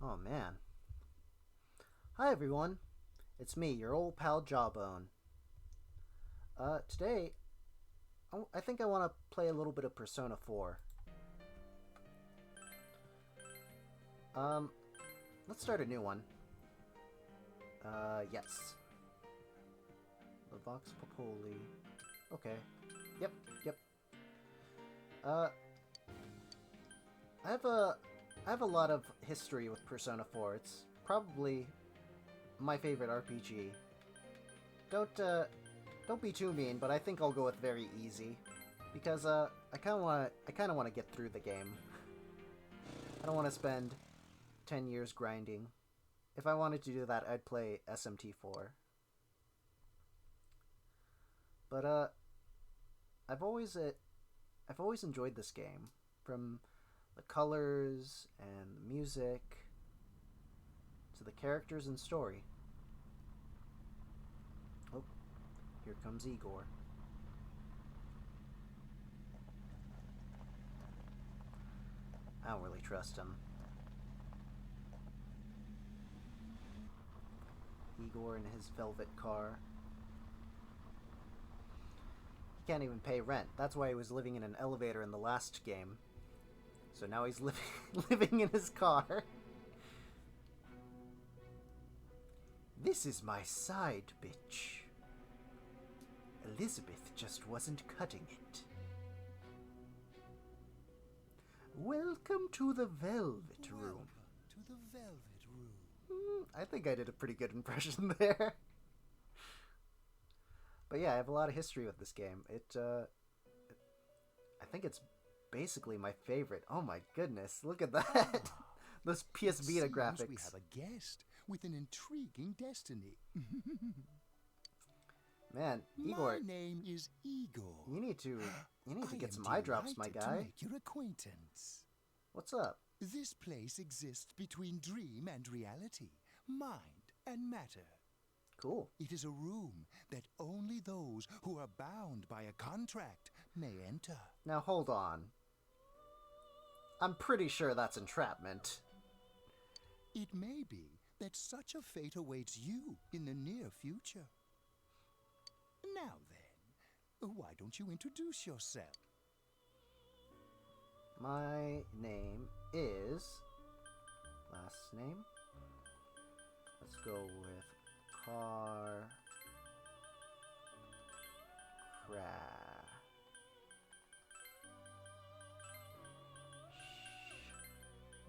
Oh man. Hi everyone. It's me, your old pal Jawbone. Today, I think I want to play a little bit of Persona 4. Um, let's start a new one. Yes. The Vox Populi. Okay. Yep, yep. Uh, I have a... I have a lot of history with Persona 4. It's probably my favorite RPG. Don't be too mean, but I think I'll go with very easy. Because, I kinda wanna get through the game. I don't want to spend 10 years grinding. If I wanted to do that, I'd play SMT4. But, I've always enjoyed this game. From the colors and the music to the characters and story. Oh, here comes Igor. I don't really trust him. Igor in his velvet car. He can't even pay rent. That's why he was living in an elevator in the last game. So now he's living in his car. This is my side, bitch. Elizabeth just wasn't cutting it. Welcome to the Velvet Room. Welcome to the Velvet Room. I think I did a pretty good impression there. But yeah, I have a lot of history with this game. I think it's basically my favorite. Oh my goodness, look at that. Those PS Vita graphics. We have a guest with an intriguing destiny. Man, Igor. My name is Igor. You need to get some eye drops, my guy. To make your acquaintance. What's up? This place exists between dream and reality, mind and matter. Cool. It is a room that only those who are bound by a contract may enter. Now hold on. I'm pretty sure that's entrapment. It may be that such a fate awaits you in the near future. Now then, why don't you introduce yourself? My name is... Last name? Let's go with Carcrash.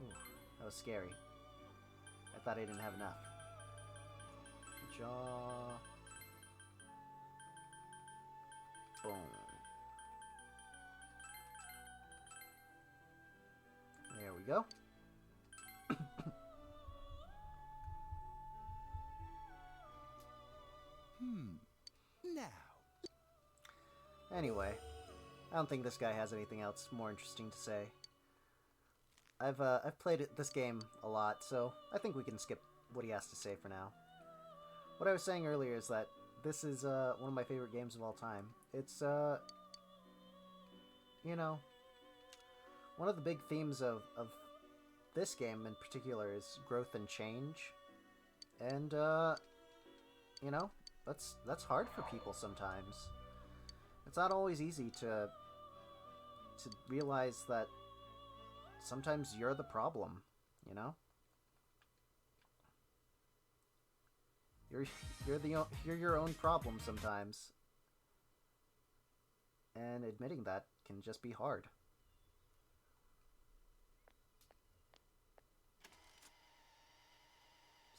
Ooh, that was scary. I thought I didn't have enough. Jawbone. There we go. Now. Anyway, I don't think this guy has anything else more interesting to say. I've played this game a lot, so I think we can skip what he has to say for now. What I was saying earlier is that this is one of my favorite games of all time. It's you know, one of the big themes of this game in particular is growth and change, and you know, that's hard for people sometimes. It's not always easy to realize that sometimes you're the problem, you know? You're your own problem sometimes. And admitting that can just be hard.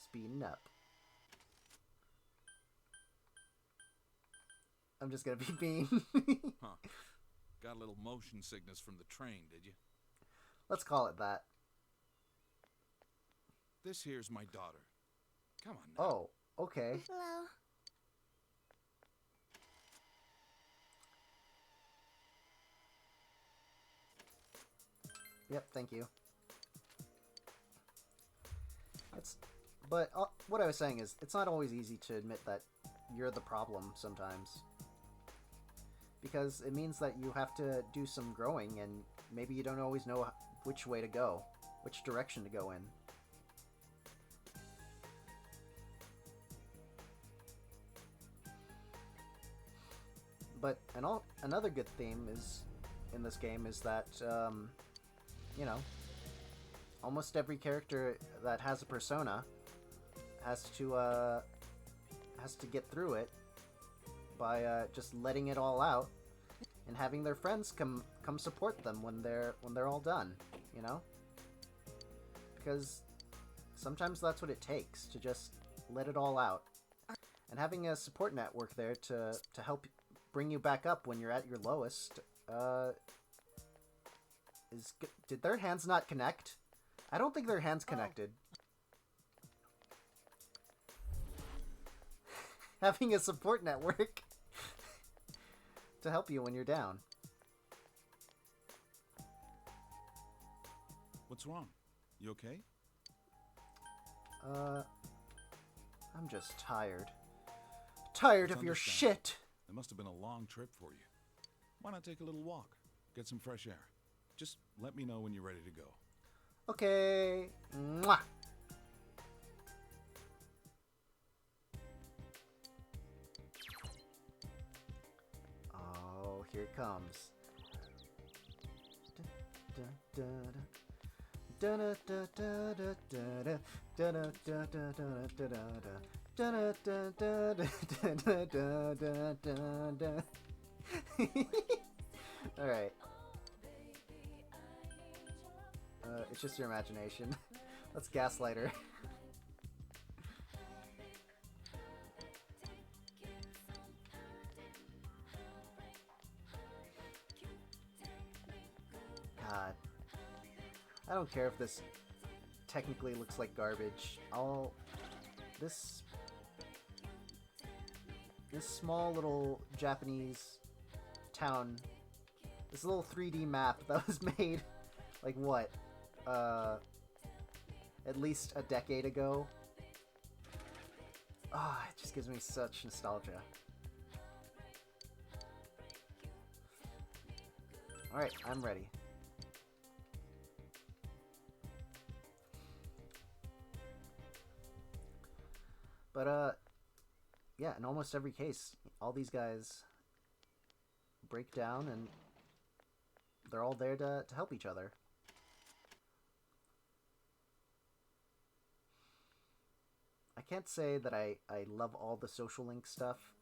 Speeding up. I'm just gonna be mean. Huh. Got a little motion sickness from the train, did you? Let's call it that. This here's my daughter. Come on now. Oh, okay. Hello. Yep, thank you. But what I was saying is, it's not always easy to admit that you're the problem sometimes. Because it means that you have to do some growing, and maybe you don't always know which way to go, which direction to go in. But another good theme is in this game is that you know, almost every character that has a persona has to get through it by just letting it all out and having their friends come support them when they're all done, you know? Because sometimes that's what it takes, to just let it all out. And having a support network there to help bring you back up when you're at your lowest is good. Did their hands not connect? I don't think their hands connected. Having a support network to help you when you're down. What's wrong? You okay? I'm just tired. Tired of your shit! It must have been a long trip for you. Why not take a little walk? Get some fresh air. Just let me know when you're ready to go. Okay. Mwah! Oh, here it comes. Alright. It's just your imagination. Let's gaslight her. God. I don't care if this technically looks like garbage. This small little Japanese town, this little 3D map that was made, like what? At least a decade ago. Ah, it just gives me such nostalgia. Alright, I'm ready. But, yeah, in almost every case, all these guys break down and they're all there to help each other. I can't say that I love all the social link stuff.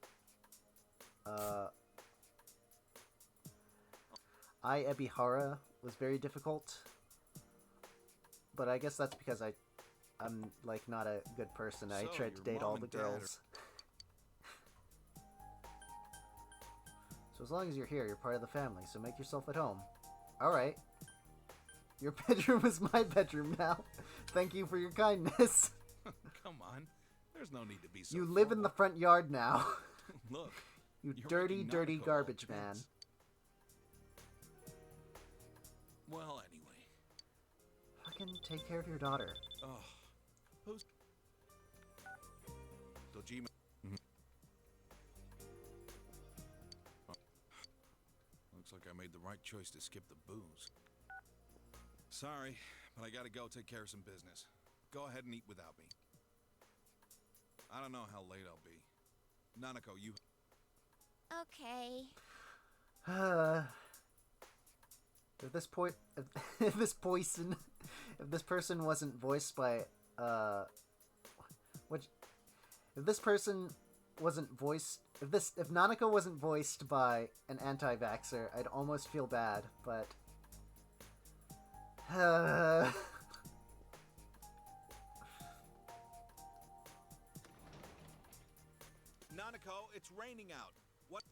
Ebihara was very difficult, but I guess that's because I'm like not a good person. I tried to date all the girls. So as long as you're here, you're part of the family, so make yourself at home. Alright. Your bedroom is my bedroom now. Thank you for your kindness. Come on. There's no need to be so You live in the front yard now. Look. You dirty, dirty garbage man. Well, anyway. Fucking take care of your daughter. Oh. Who's... Dojima. Looks like I made the right choice to skip the booze. Sorry, but I gotta go take care of some business. Go ahead and eat without me. I don't know how late I'll be. Nanako, you... Okay. If this person wasn't voiced by, if Nanako wasn't voiced by an anti-vaxxer, I'd almost feel bad, but... Nanako, it's raining out. What?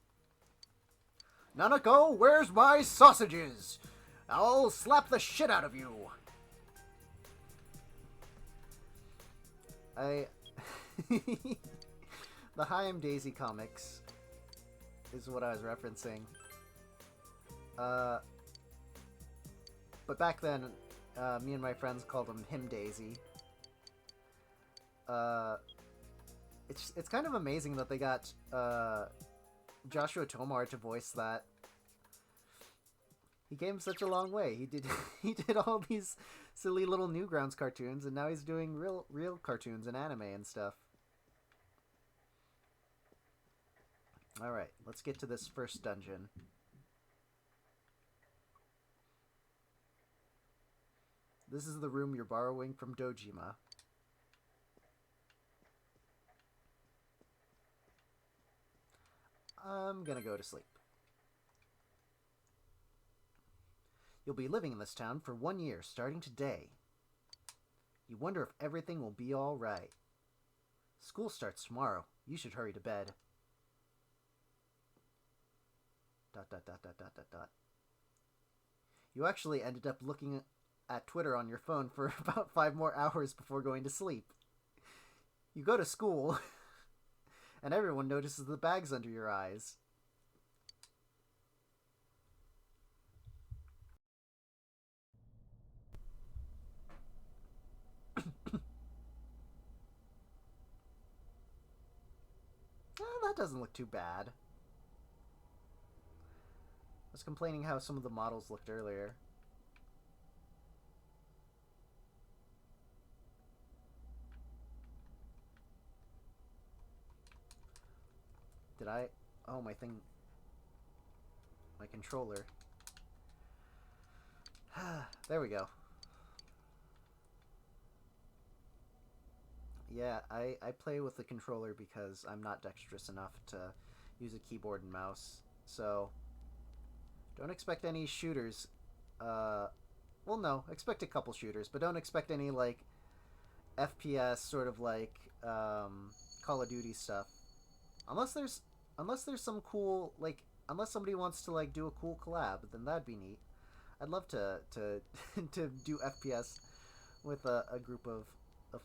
Nanako, where's my sausages? I'll slap the shit out of you. The Hi, I'm Daisy comics is what I was referencing. But back then, me and my friends called him Daisy. It's kind of amazing that they got Joshua Tomar to voice that. He came such a long way. He did all these silly little Newgrounds cartoons, and now he's doing real cartoons and anime and stuff. Alright, let's get to this first dungeon. This is the room you're borrowing from Dojima. I'm gonna go to sleep. You'll be living in this town for 1 year, starting today. You wonder if everything will be alright. School starts tomorrow. You should hurry to bed. ... You actually ended up looking at Twitter on your phone for about 5 more hours before going to sleep. You go to school, and everyone notices the bags under your eyes. That doesn't look too bad. I was complaining how some of the models looked earlier. Did I... Oh, my thing... My controller. There we go. Yeah, I play with the controller because I'm not dexterous enough to use a keyboard and mouse. So, don't expect any shooters. Well, no, expect a couple shooters, but don't expect any, like, FPS sort of like Call of Duty stuff. Unless there's some cool, like, unless somebody wants to, like, do a cool collab, then that'd be neat. I'd love to to do FPS with a group of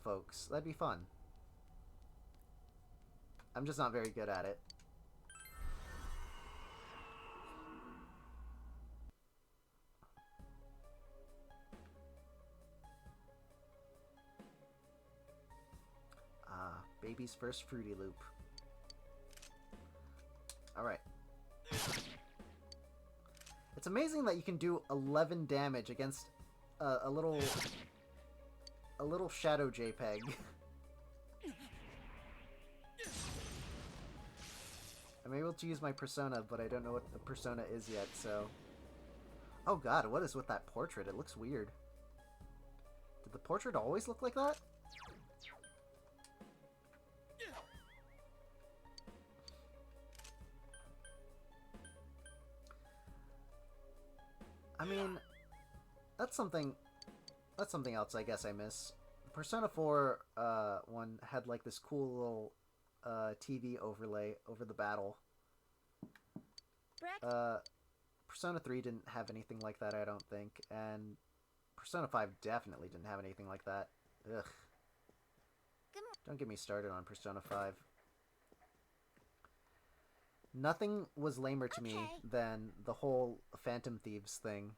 folks. That'd be fun. I'm just not very good at it. Ah, baby's first Fruity Loop. Alright. It's amazing that you can do 11 damage against a little shadow JPEG. I'm able to use my persona, but I don't know what the persona is yet, so... Oh god, what is with that portrait? It looks weird. Did the portrait always look like that? I mean, that's something else I guess I miss. The Persona 4 one had like this cool little TV overlay over the battle. Persona 3 didn't have anything like that, I don't think, and Persona 5 definitely didn't have anything like that. Ugh. Don't get me started on Persona 5. Nothing was lamer to me than the whole Phantom Thieves thing.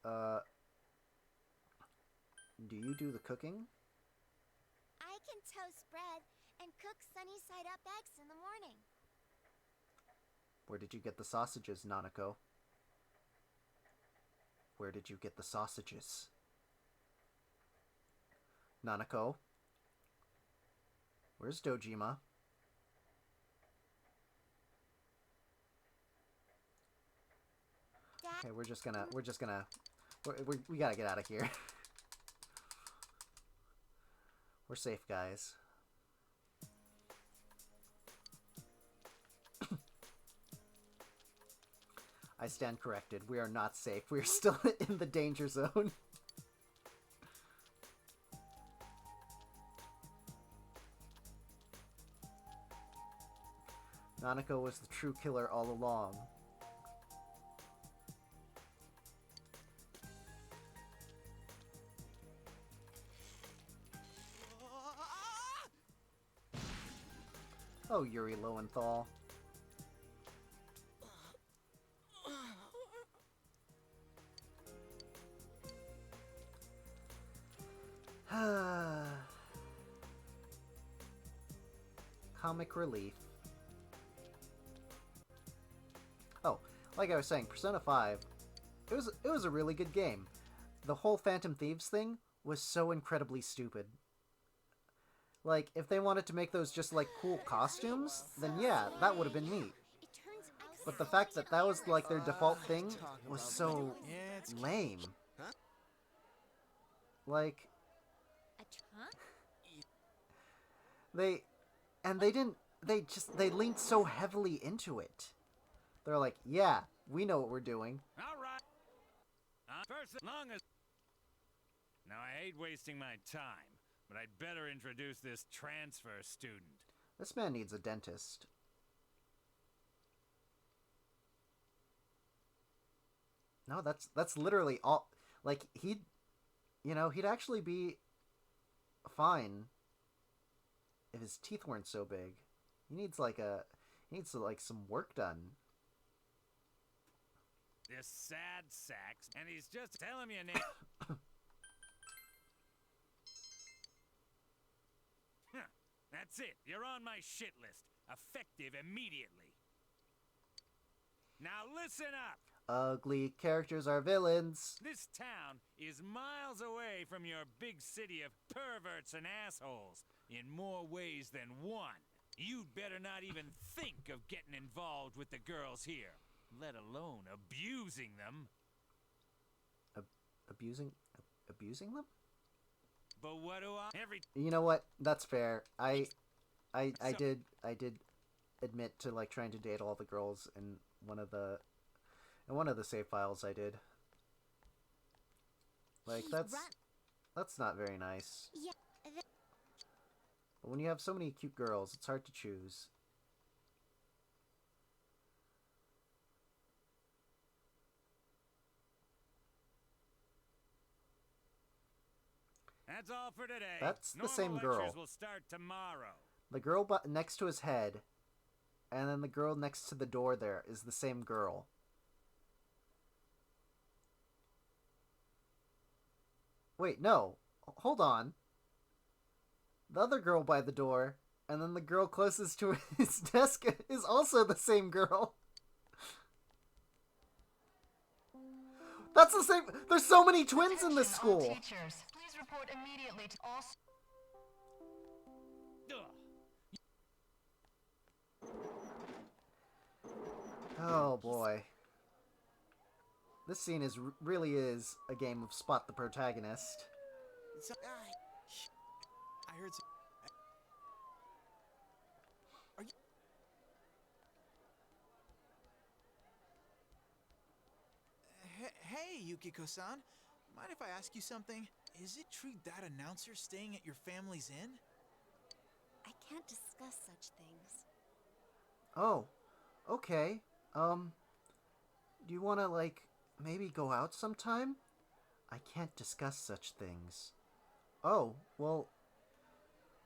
Do you do the cooking? I can toast bread and cook sunny side up eggs in the morning. Where did you get the sausages, Nanako? Where did you get the sausages? Nanako? Where's Dojima? Okay, we gotta get out of here. We're safe, guys. I stand corrected. We are not safe. We are still in the danger zone. Nanako was the true killer all along. Oh, Yuri Lowenthal. Comic relief. Oh, like I was saying, Persona 5, it was a really good game. The whole Phantom Thieves thing was so incredibly stupid. Like, if they wanted to make those just like cool costumes, then yeah, that would have been neat. It turns out But the fact that that was like their default thing was so lame. Huh? Like, huh? they didn't, they leaned so heavily into it. They're like, yeah, we know what we're doing. All right. First, as long as... Now, I hate wasting my time, but I'd better introduce this transfer student. This man needs a dentist. No, that's literally all. Like, he'd actually be fine if his teeth weren't so big. He needs like some work done. This sad sax, and he's just telling me a name. That's it. You're on my shit list. Effective immediately. Now listen up. Ugly characters are villains. This town is miles away from your big city of perverts and assholes in more ways than one. You'd better not even think of getting involved with the girls here, let alone abusing them. Abusing them? But what do I... You know what? That's fair. I did admit to like trying to date all the girls in one of the save files I did. Like that's not very nice. Yeah. But when you have so many cute girls, it's hard to choose. That's all for today. That's the Normal same girl. lectures will start tomorrow. The girl next to his head, and then the girl next to the door there is the same girl. Wait, no. Hold on. The other girl by the door, and then the girl closest to his desk is also the same girl. That's the same. There's so many twins in this school. All teachers, please report immediately to all. Oh boy. This scene really is a game of spot the protagonist. I heard some... Are you... Hey, Yukiko-san. Mind if I ask you something? Is it true that announcer's staying at your family's inn? I can't discuss such things. Oh, okay. Do you want to, like, maybe go out sometime? I can't discuss such things. Oh, well,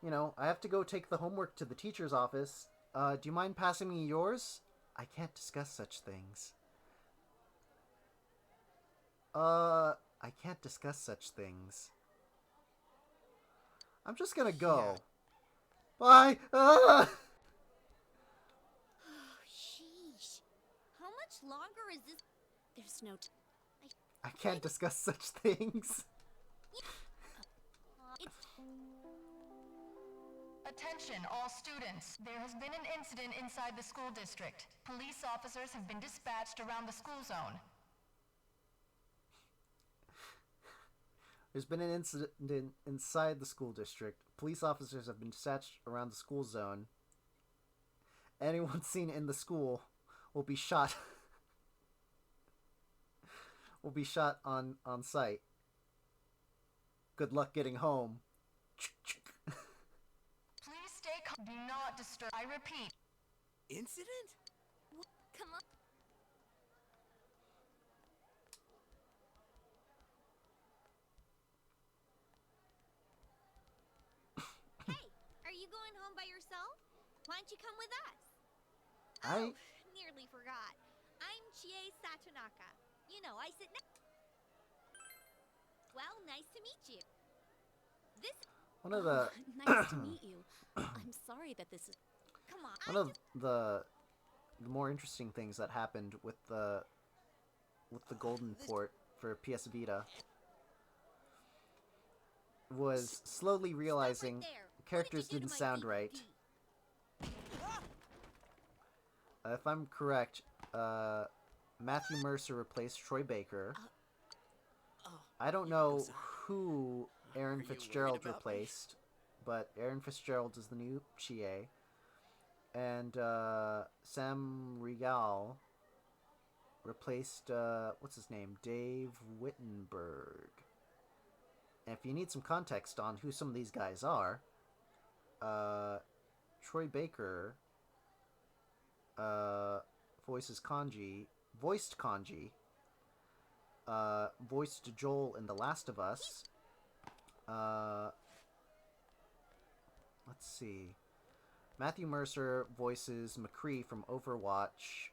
you know, I have to go take the homework to the teacher's office. Do you mind passing me yours? I can't discuss such things. I can't discuss such things. I'm just gonna go. Yeah. Bye! Ah! Oh, sheesh. How much longer is this? There's no I can't discuss such things. It's... Attention, all students. There has been an incident inside the school district. Police officers have been dispatched around the school zone. There's been an incident inside the school district. Police officers have been dispatched around the school zone. Anyone seen in the school will be shot. Will be shot on sight. Good luck getting home. Please stay calm. Do not disturb. I repeat. Incident? Come on. Hey, are you going home by yourself? Why don't you come with us? Oh, nearly forgot. I'm Chie Satonaka. You know, I sit next. Well, nice to meet you. This. One of the Nice to meet you. I'm sorry that this is... Come on. one of the more interesting things that happened with the Golden Port for PS Vita was slowly realizing, characters get to didn't my sound right. If I'm correct, Matthew Mercer replaced Troy Baker. I don't know who Aaron Fitzgerald replaced, but Aaron Fitzgerald is the new Chie. And Sam Regal replaced, what's his name? Dave Wittenberg. And if you need some context on who some of these guys are, Troy Baker voiced Kanji, voiced Joel in The Last of Us. Let's see. Matthew Mercer voices McCree from Overwatch,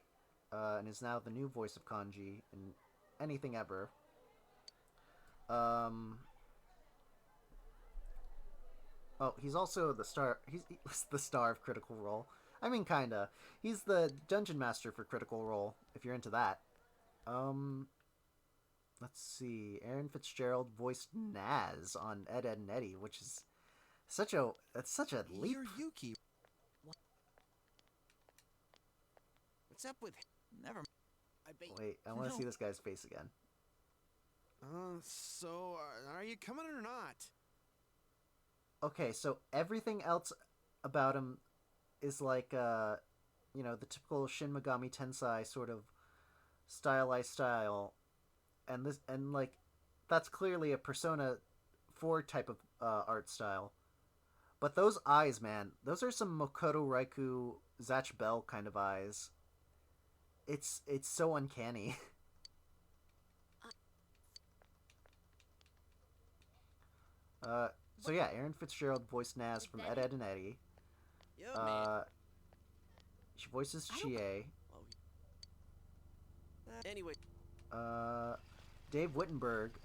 and is now the new voice of Kanji in anything ever. Oh, he's also the star. He's the star of Critical Role. I mean, kinda. He's the dungeon master for Critical Role, if you're into that. Let's see. Aaron Fitzgerald voiced Naz on Ed, Edd n Eddy, which is such a leap. You're Yuki. What's up with... Never... Wait, I want to see this guy's face again. So, are you coming or not? Okay, so everything else about him is like, you know, the typical Shin Megami Tensei sort of stylized style, and like, that's clearly a Persona 4 type of art style. But those eyes, man, those are some Makoto Raikou Zatch Bell kind of eyes. It's so uncanny. So yeah, Aaron Fitzgerald voiced Naz from Ed, Edd n Eddy. She voices Chie. Anyway. Dave Wittenberg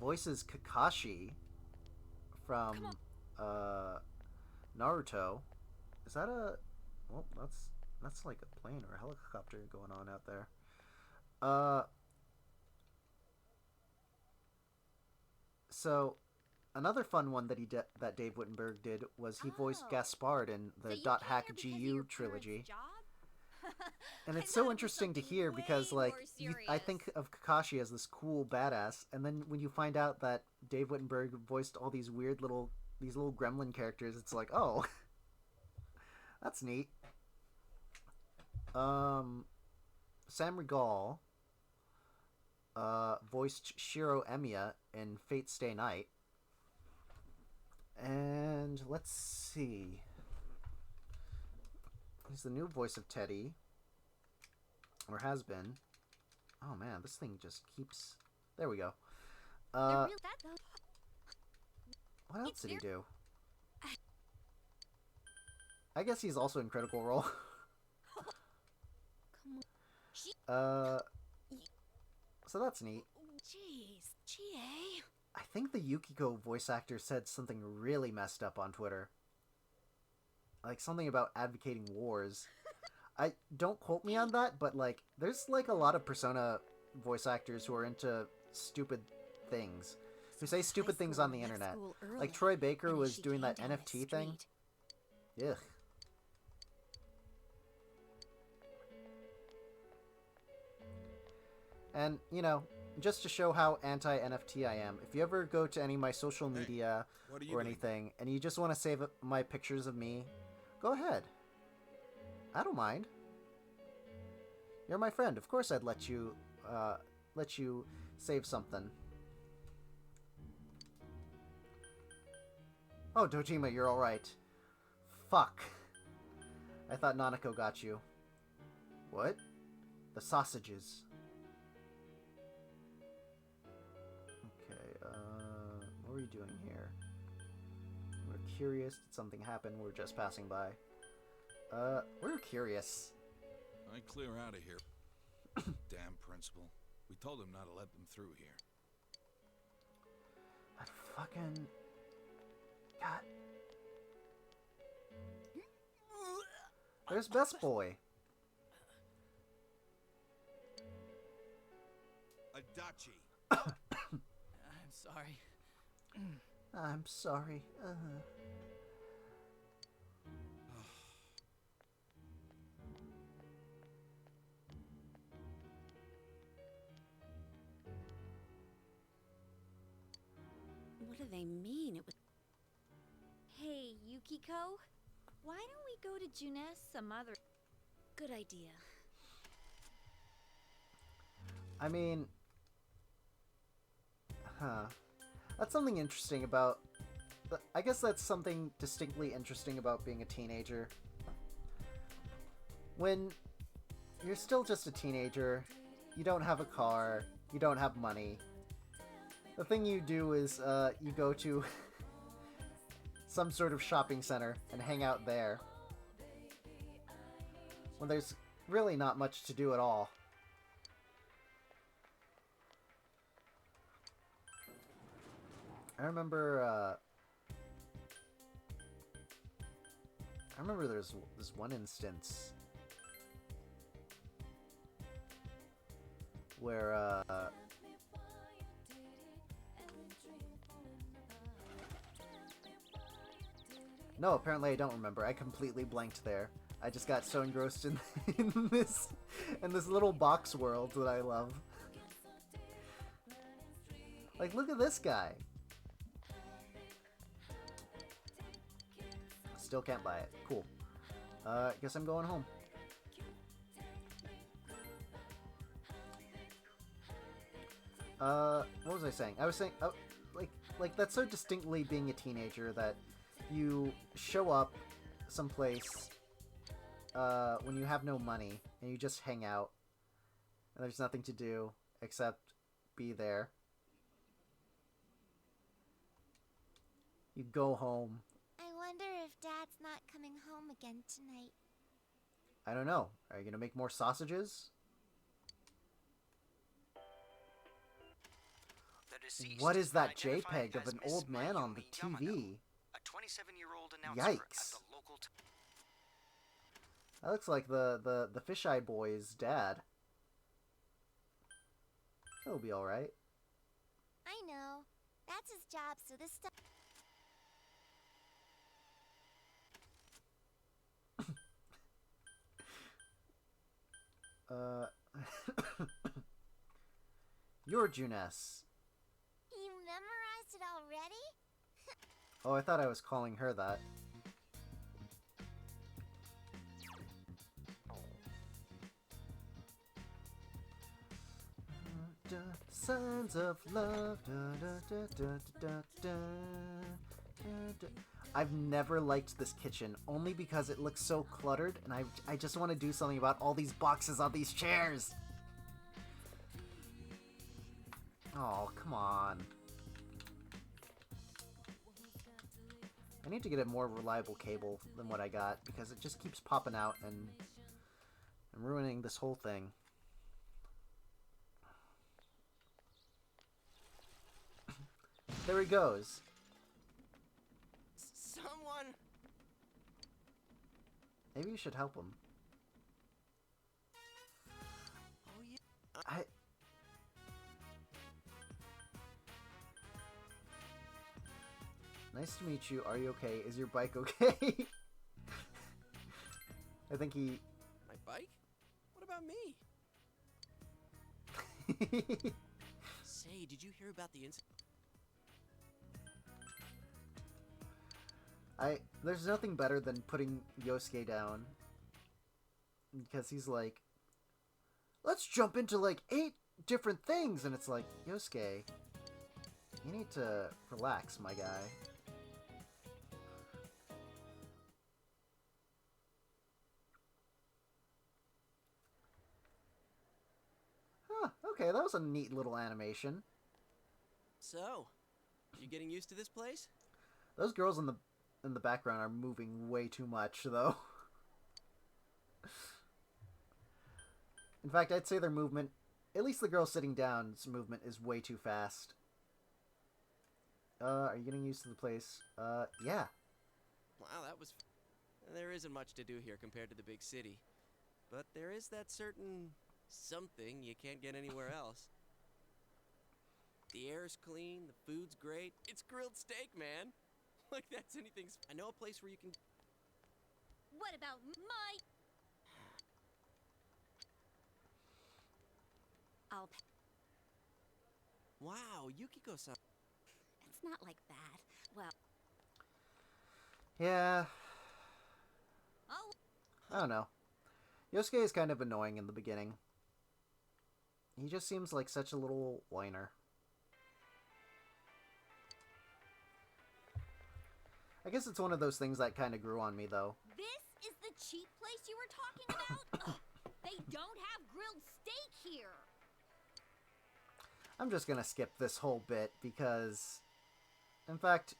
voices Kakashi from Naruto. Is that a... Well, that's like a plane or a helicopter going on out there. So another fun one that that Dave Wittenberg did was he voiced Gaspard in the So .hack GU trilogy. And it's so interesting to hear because, like, I think of Kakashi as this cool badass, and then when you find out that Dave Wittenberg voiced all these weird little gremlin characters, it's like, oh, that's neat. Sam Regal voiced Shiro Emiya in Fate Stay Night. And let's see. He's the new voice of Teddy. Or has been. Oh man, this thing just keeps... There we go. What else did he do? I guess he's also in Critical Role. So that's neat. Jeez, Chie. I think the Yukiko voice actor said something really messed up on Twitter. Like something about advocating wars. I don't quote me on that, but like there's like a lot of Persona voice actors who are into stupid things. Who say stupid things on the internet. Like Troy Baker was doing that NFT thing. Ugh. And, you know, just to show how anti-NFT I am, if you ever go to any of my social media or anything, and you just want to save my pictures of me, go ahead. I don't mind. You're my friend. Of course I'd let you save something. Oh, Dojima, you're alright. Fuck. I thought Nanako got you. What? The sausages. What are you doing here? We're curious. Did something happen? We're just passing by. We're curious. I clear out of here. Damn principal. We told him not to let them through here. That fucking... God. There's Best Boy. Adachi. I'm sorry. I'm sorry. What do they mean? It was... Hey, Yukiko, why don't we go to Junes some other... Good idea. I mean... Huh. That's something interesting about... I guess that's something distinctly interesting about being a teenager. When you're still just a teenager, you don't have a car, you don't have money. The thing you do is, you go to some sort of shopping center and hang out there. When there's really not much to do at all. I remember there's this one instance where, no, apparently I don't remember. I completely blanked there. I just got so engrossed in, in this little box world that I love. Like, look at this guy. Still can't buy it. Cool. Guess I'm going home. What was I saying? I was saying, like that's so distinctly being a teenager that you show up someplace when you have no money and you just hang out and there's nothing to do except be there. You go home. I wonder if Dad's not coming home again tonight. I don't know. Are you gonna make more sausages? What is that JPEG of an old man on the TV? A 27-year-old announcer Yikes. at the local That looks like the fisheye boy's dad. He'll be alright. I know. That's his job, so this stuff... You're Junes. You memorized it already? Oh, I thought I was calling her that. Signs of love. I've never liked this kitchen, only because it looks so cluttered, and I just want to do something about all these boxes on these chairs! Oh, come on. I need to get a more reliable cable than what I got, because it just keeps popping out and ruining this whole thing. There he goes. Someone! Maybe you should help him. Oh, yeah. Nice to meet you. Are you okay? Is your bike okay? I think he... My bike? What about me? Say, did you hear about the incident? There's nothing better than putting Yosuke down. Because he's like, let's jump into like 8 different things! And it's like, Yosuke, you need to relax, my guy. Huh, okay, that was a neat little animation. So, you getting used to this place? Those girls in the background are moving way too much, though. In fact, I'd say their movement, at least the girl sitting down's movement, is way too fast. Are you getting used to the place? Yeah. Wow, that was... There isn't much to do here compared to the big city. But there is that certain something you can't get anywhere else. The air's clean, the food's great. It's grilled steak, man! Like that's anything. I know a place where you can... What about my... I'll... Wow, Yukiko-san. It's Not like that. Well... Yeah, Oh, I don't know. Yosuke is kind of annoying in the beginning. He just seems like such a little whiner. I guess it's one of those things that kind of grew on me, though. this is the cheap place you were talking about? Ugh, they don't have grilled steak here. I'm just gonna skip this whole bit because... In fact,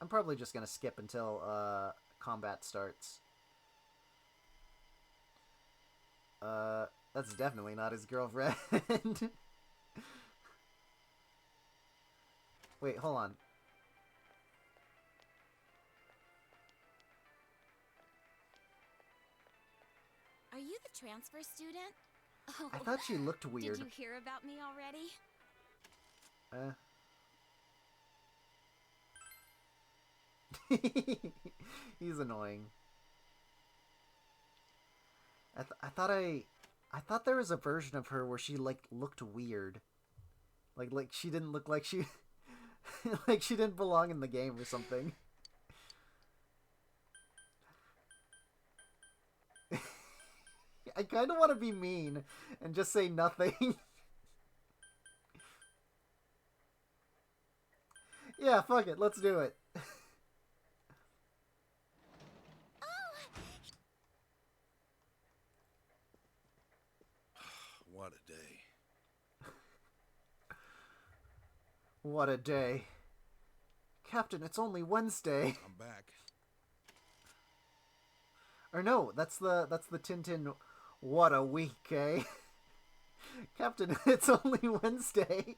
I'm probably just gonna skip until combat starts. That's definitely not his girlfriend. Wait, hold on. Are you the transfer student? Oh, I thought she looked weird. Did you hear about me already? He's annoying. I thought there was a version of her where she like looked weird. Like she didn't look like she like she didn't belong in the game or something. I kind of want to be mean and just say nothing. Yeah, fuck it. Let's do it. What a day. What a day. Captain, it's only Wednesday. I'm back. Or no, that's the Tintin what a week, eh? Captain, it's only Wednesday.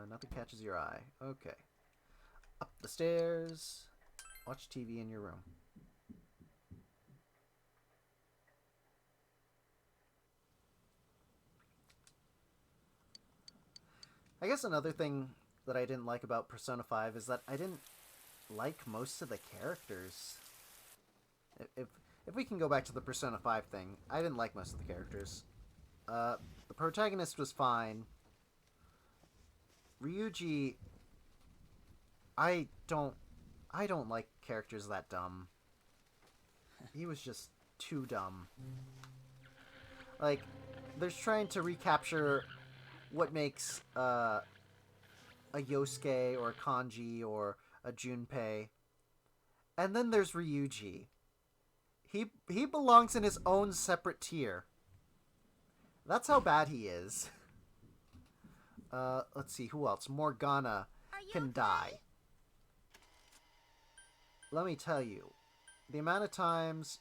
Nothing catches your eye. Okay. Up the stairs. Watch TV in your room. I guess another thing that I didn't like about Persona 5 is that I didn't like most of the characters. If we can go back to the Persona 5 thing, I didn't like most of the characters. The protagonist was fine. Ryuji, I don't like characters that dumb. He was just too dumb. Like, there's trying to recapture what makes a Yosuke or a Kanji or a Junpei. And then there's Ryuji. He belongs in his own separate tier. That's how bad he is. Let's see, who else? Morgana can die. Let me tell you, the amount of times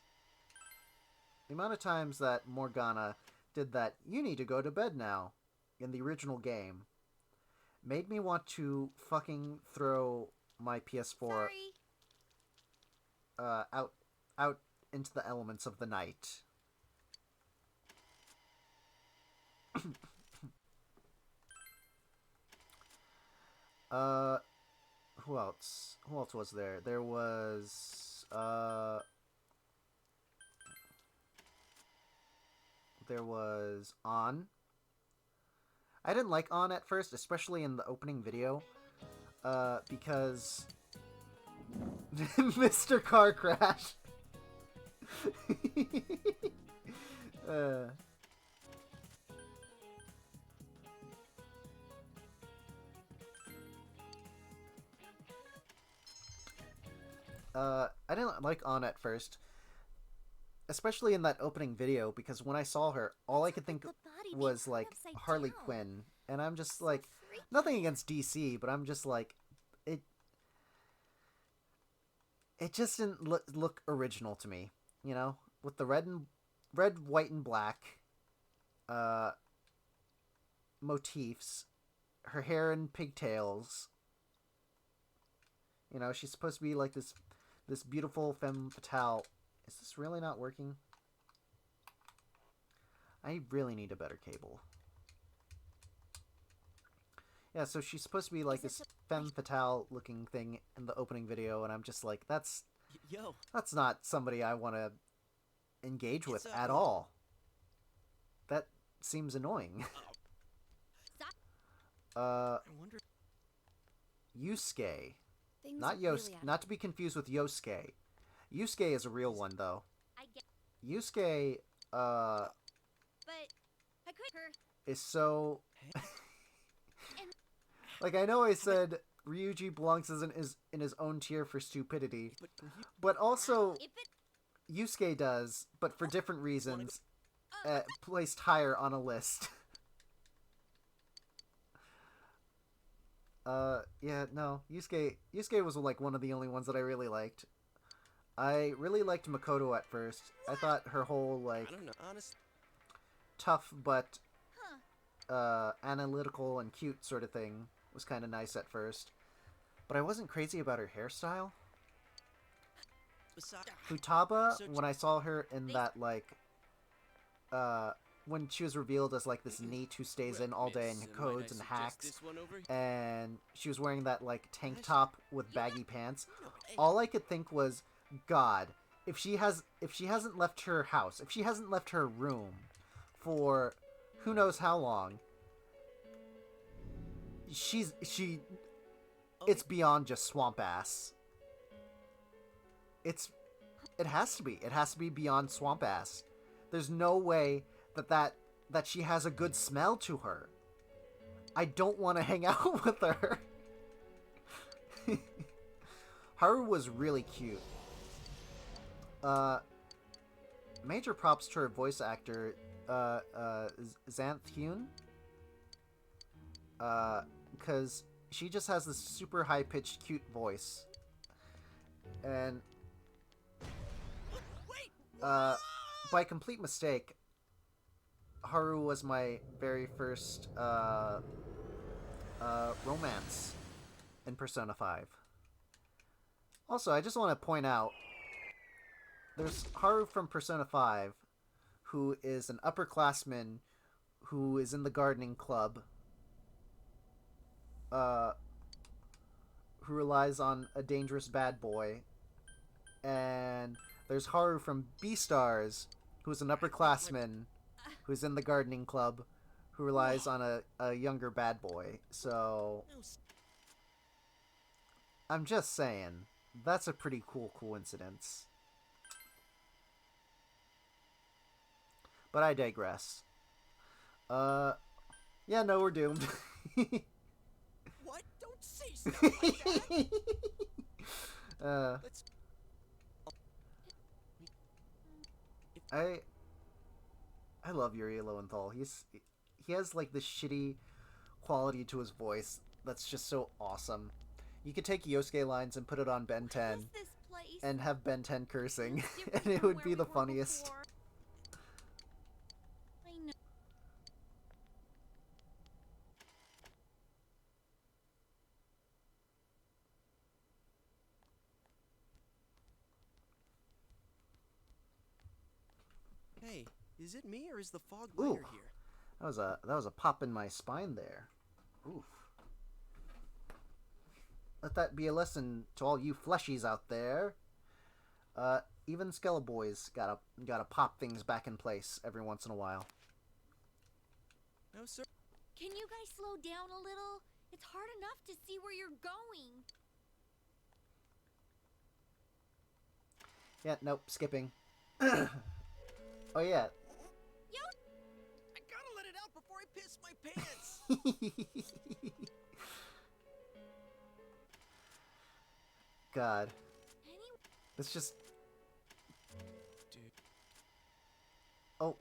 that Morgana did that, you need to go to bed now, in the original game, made me want to fucking throw my PS4 out into the elements of the night. Who else? Who else was there? There was An. I didn't like An at first, especially in the opening video, because Mr. Carcrash. I didn't like An at first, especially in that opening video, because when I saw her, all I could think was, like, Harley Quinn, and I'm just like, nothing against DC, but I'm just like, it just didn't look original to me, you know, with the red, white, and black motifs, her hair and pigtails. You know, she's supposed to be like this beautiful femme fatale. Is this really not working? I really need a better cable. Yeah, so she's supposed to be like this femme fatale looking thing in the opening video, and I'm just like, that's not somebody I want to engage with at all. That seems annoying. I wonder. Yusuke. Things Not are really not to be confused with Yosuke. Yusuke is a real one, though. I get, Yusuke, but I could her. is so... And Like, I know I said Ryuji belongs in his own tier for stupidity, but also if it, Yusuke does, but for different reasons, placed higher on a list. Yeah, no, Yusuke was like one of the only ones that I really liked. I really liked Makoto at first. I thought her whole, like, I don't know. Honest. tough but huh? analytical and cute sort of thing was kind of nice at first. But I wasn't crazy about her hairstyle. Futaba, when I saw her in that, like, when she was revealed as, like, this NEET who stays in all day and codes and hacks, and she was wearing that, like, tank top with baggy pants, all I could think was, God, if she hasn't left her house, if she hasn't left her room for who knows how long, it's beyond just swamp ass. It has to be. It has to be beyond swamp ass. There's no way that she has a good smell to her. I don't want to hang out with her. Haru was really cute. Major props to her voice actor, Xanth Hyun. Because she just has this super high-pitched, cute voice. And, by complete mistake, Haru was my very first, romance in Persona 5. Also, I just want to point out, there's Haru from Persona 5, who is an upperclassman who is in the gardening club, who relies on a dangerous bad boy. And there's Haru from Beastars, who's an upperclassman who's in the gardening club, who relies on a younger bad boy. So, I'm just saying, that's a pretty cool coincidence. But I digress. Yeah, no, we're doomed. What? Don't say stuff like that. I love Yuri Lowenthal. He has like this shitty quality to his voice that's just so awesome. You could take Yosuke lines and put it on Ben 10 This place. and have Ben 10 cursing, and it would be the funniest. I know. Hey, is it me or is the fog Ooh. lighter here? That was a pop in my spine there. Oof. Let that be a lesson to all you fleshies out there. Even Skelebor's gotta pop things back in place every once in a while. No, sir. Can you guys slow down a little? It's hard enough to see where you're going. Yeah, nope, skipping. Oh yeah. I gotta let it out before I piss my pants. God. It's just... Dude. Oh,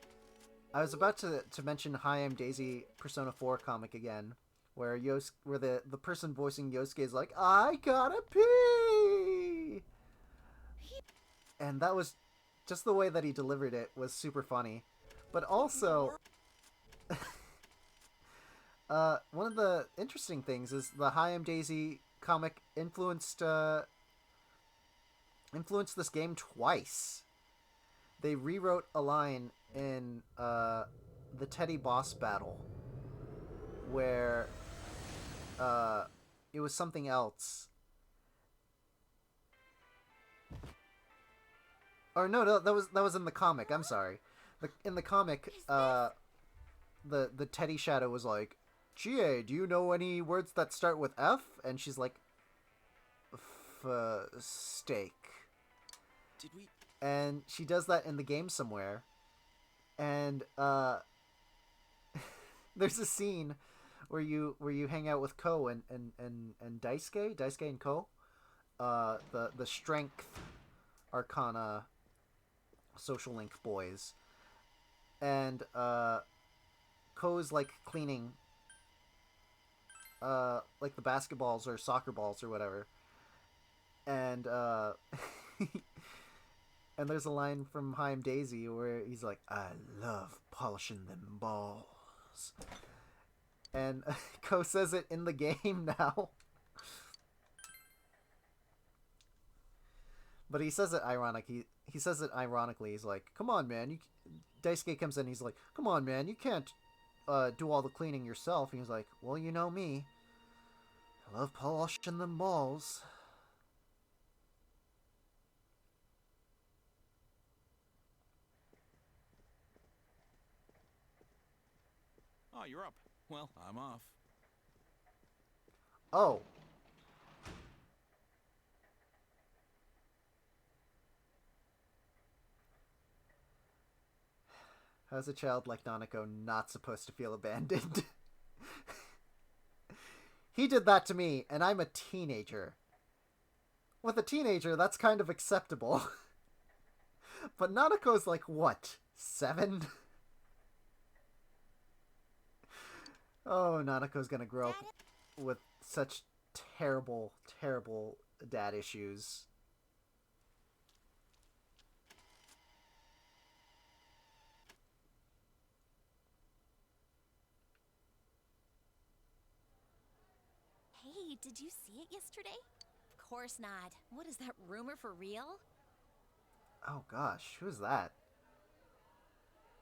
I was about to mention Hi, I'm Daisy Persona 4 comic again, where the person voicing Yosuke is like, I gotta pee! And that was... just the way that he delivered it was super funny. But also... one of the interesting things is the Hi, I'm Daisy comic influenced this game twice. They rewrote a line in the Teddy boss battle where it was something else. Or no, that was in the comic. I'm sorry. In the comic, the Teddy Shadow was like, "Chie, do you know any words that start with F?" And she's like, "Steak." Did we? And she does that in the game somewhere. And there's a scene where you hang out with Ko and Daisuke and Ko, the strength arcana social link boys, and Ko's like cleaning like the basketballs or soccer balls or whatever, and and there's a line from Haim Daisy where he's like, "I love polishing them balls," and Ko says it in the game now. But he says it ironically. He says it ironically. He's like, "Come on, man." Daisuke comes in. He's like, "Come on, man. You can't do all the cleaning yourself." And he's like, "Well, you know me. I love polishing them balls." Oh, you're up. Well, I'm off. Oh. How's a child like Nanako not supposed to feel abandoned? He did that to me, and I'm a teenager. With a teenager, that's kind of acceptable. But Nanako's like, what, 7? Oh, Nanako's gonna grow up with such terrible, terrible dad issues. Hey, did you see it yesterday? Of course not. What is that rumor for real? Oh gosh, who's that?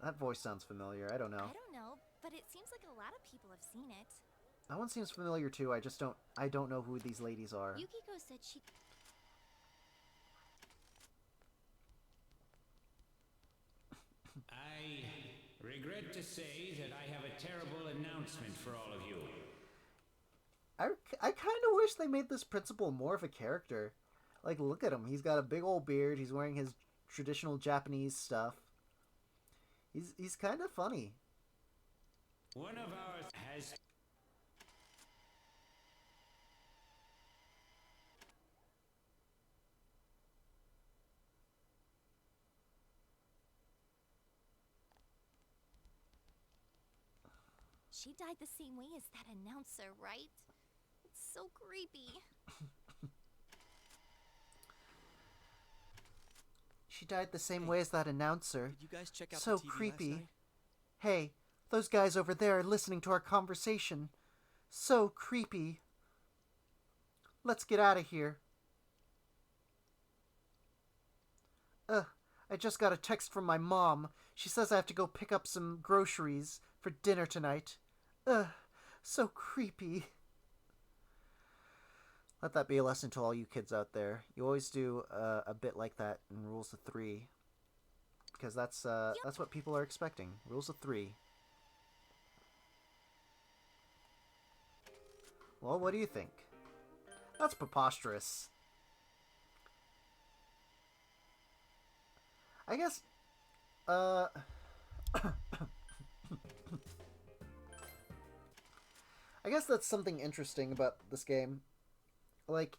That voice sounds familiar. I don't know. I don't know, but it seems like a lot of people have seen it. That one seems familiar too. I don't know who these ladies are. Yukiko said she... I regret to say that I have a terrible announcement for all of you. I kind of wish they made this principal more of a character. Like, look at him. He's got a big old beard. He's wearing his traditional Japanese stuff. He's kind of funny. One of ours has... She died the same way as that announcer, right? It's so creepy. She died the same way as that announcer. Did you guys check out So the TV creepy. last night? Hey, those guys over there are listening to our conversation. So creepy. Let's get out of here. I just got a text from my mom. She says I have to go pick up some groceries for dinner tonight. So creepy. Let that be a lesson to all you kids out there. You always do a bit like that in Rules of 3. Because that's what people are expecting. Rules of 3. Well, what do you think? That's preposterous. I guess, I guess that's something interesting about this game. Like,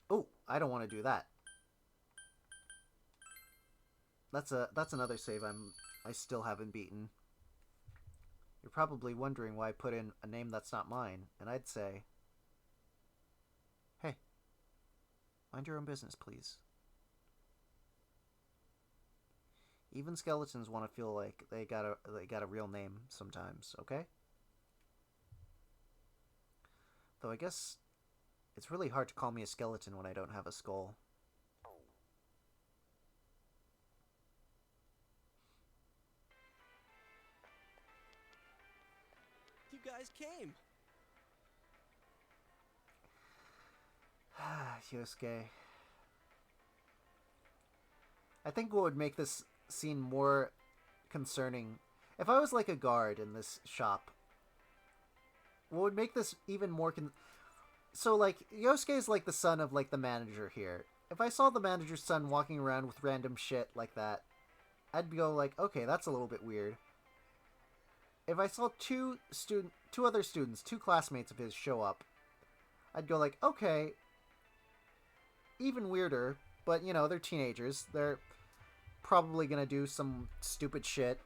oh, I don't want to do that. That's another save I still haven't beaten. You're probably wondering why I put in a name that's not mine, and I'd say, hey, mind your own business, please. Even skeletons want to feel like they got a real name sometimes, okay? Though I guess it's really hard to call me a skeleton when I don't have a skull. You guys came. Yosuke. I think what would make this scene more concerning. If I was like a guard in this shop, what would make this even more so like Yosuke is like the son of like the manager here. If I saw the manager's son walking around with random shit like that, I'd go like, okay, that's a little bit weird. If I saw two other students, two classmates of his show up, I'd go like, okay, even weirder, but you know, they're teenagers. They're probably gonna do some stupid shit.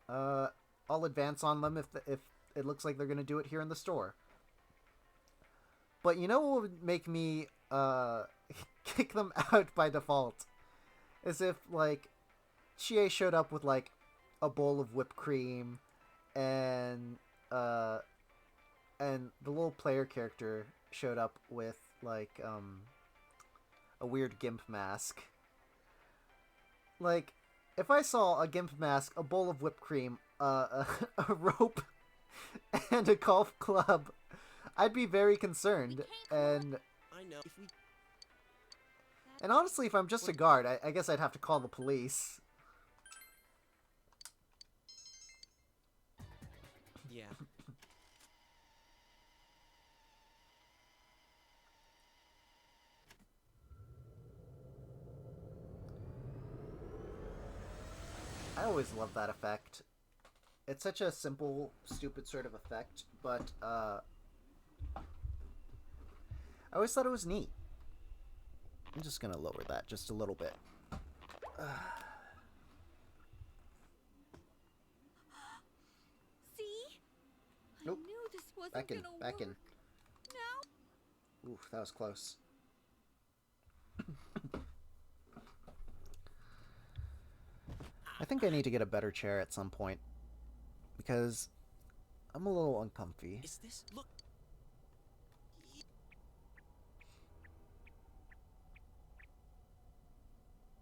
I'll advance on them if it looks like they're gonna do it here in the store. But you know what would make me kick them out by default? Is if like Chie showed up with like a bowl of whipped cream and the little player character showed up with like a weird gimp mask. Like, if I saw a gimp mask, a bowl of whipped cream, a rope, and a golf club, I'd be very concerned. And I know. If we... And honestly, if I'm just a guard, I guess I'd have to call the police. Yeah. I always love that effect. It's such a simple, stupid sort of effect, but I always thought it was neat. I'm just gonna lower that just a little bit. See? Nope. I knew this wasn't Back in, gonna back in. work. No. Oof, that was close. I think I need to get a better chair at some point, because I'm a little uncomfy. Is this... Look...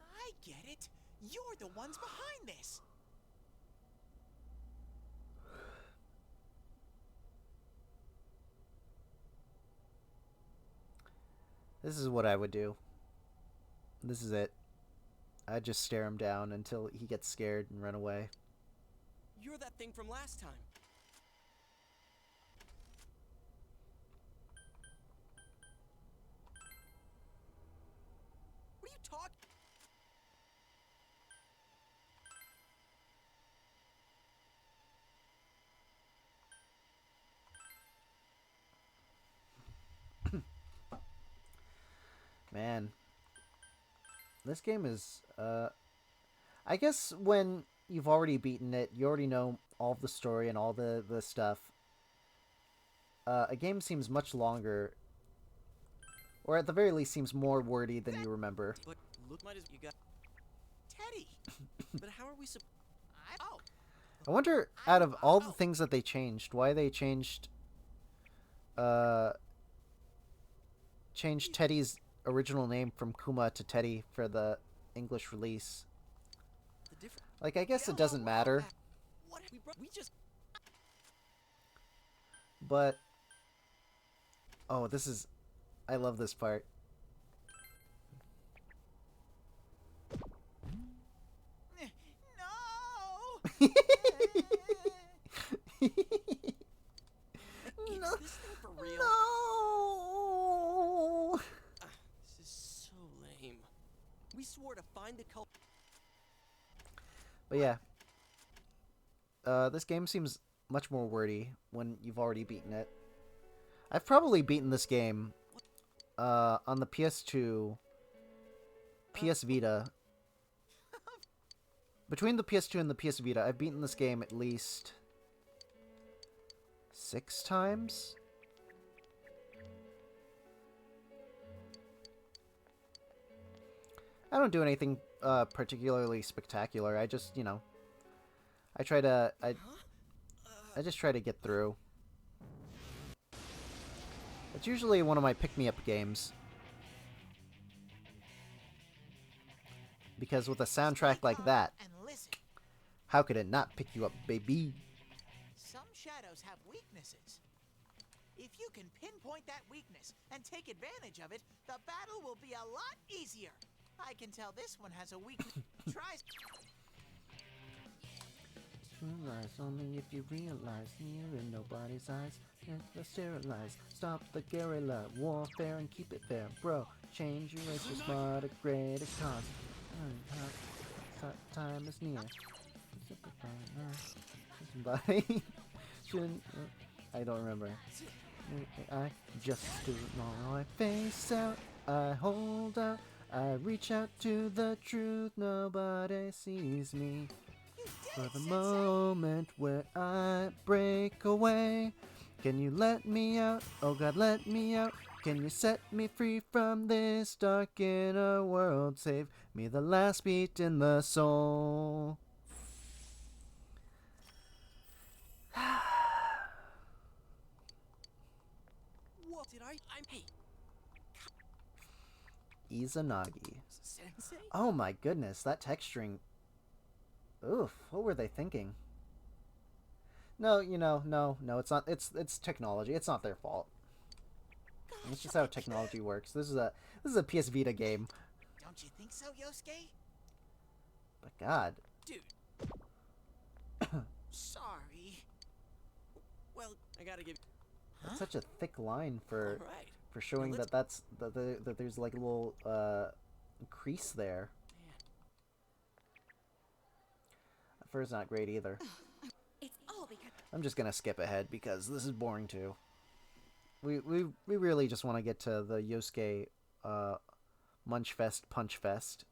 I get it. You're the ones behind this. This is what I would do. This is it. I'd just stare him down until he gets scared and run away. You're that thing from last time. What are you talking? Man. This game is, I guess when you've already beaten it, you already know all of the story and all the stuff. A game seems much longer, or at the very least seems more wordy than you remember. But look, might as you got Teddy. But how are we I wonder, out of all the things that they changed, why they changed Teddy's original name from Kuma to Teddy for the English release. Like, I guess it doesn't matter. What? We just... But... Oh, this is... I love this part. No! Is this thing for real? No! This is so lame. We swore to find the cult. But yeah. This game seems much more wordy when you've already beaten it. I've probably beaten this game on the PS2, PS Vita. Between the PS2 and the PS Vita, I've beaten this game at least 6 times? I don't do anything particularly spectacular. I just, you know, I just try to get through. It's usually one of my pick-me-up games. Because with a soundtrack like that, how could it not pick you up, baby? Some shadows have weaknesses. If you can pinpoint that weakness and take advantage of it, the battle will be a lot easier. I can tell this one has a weakness. Try. Realize only if you realize you're in nobody's eyes. Let's sterilize. Stop the guerrilla warfare and keep it fair, bro. Change your race for smart, a greater cause. Time is near. Somebody shouldn't. I don't remember. I just do all I face out. I hold out. I reach out to the truth. Nobody sees me. For the moment where I break away. Can you let me out? Oh God, let me out. Can you set me free from this dark inner world? Save me the last beat in the soul. What did I'm hey. Izanagi. Sensei? Oh my goodness, that texturing. Oof, what were they thinking? No, no, it's not. It's technology. It's not their fault. It's just how technology works. This is a PS Vita game. Don't you think so, Yosuke? But God. Dude. Sorry. Well, I gotta give. That's such a thick line for Alright. showing Well, that there's like a little crease there. That fur's not great either. It's all because I'm just gonna skip ahead because this is boring too. We really just want to get to the Yosuke Munchfest Punchfest.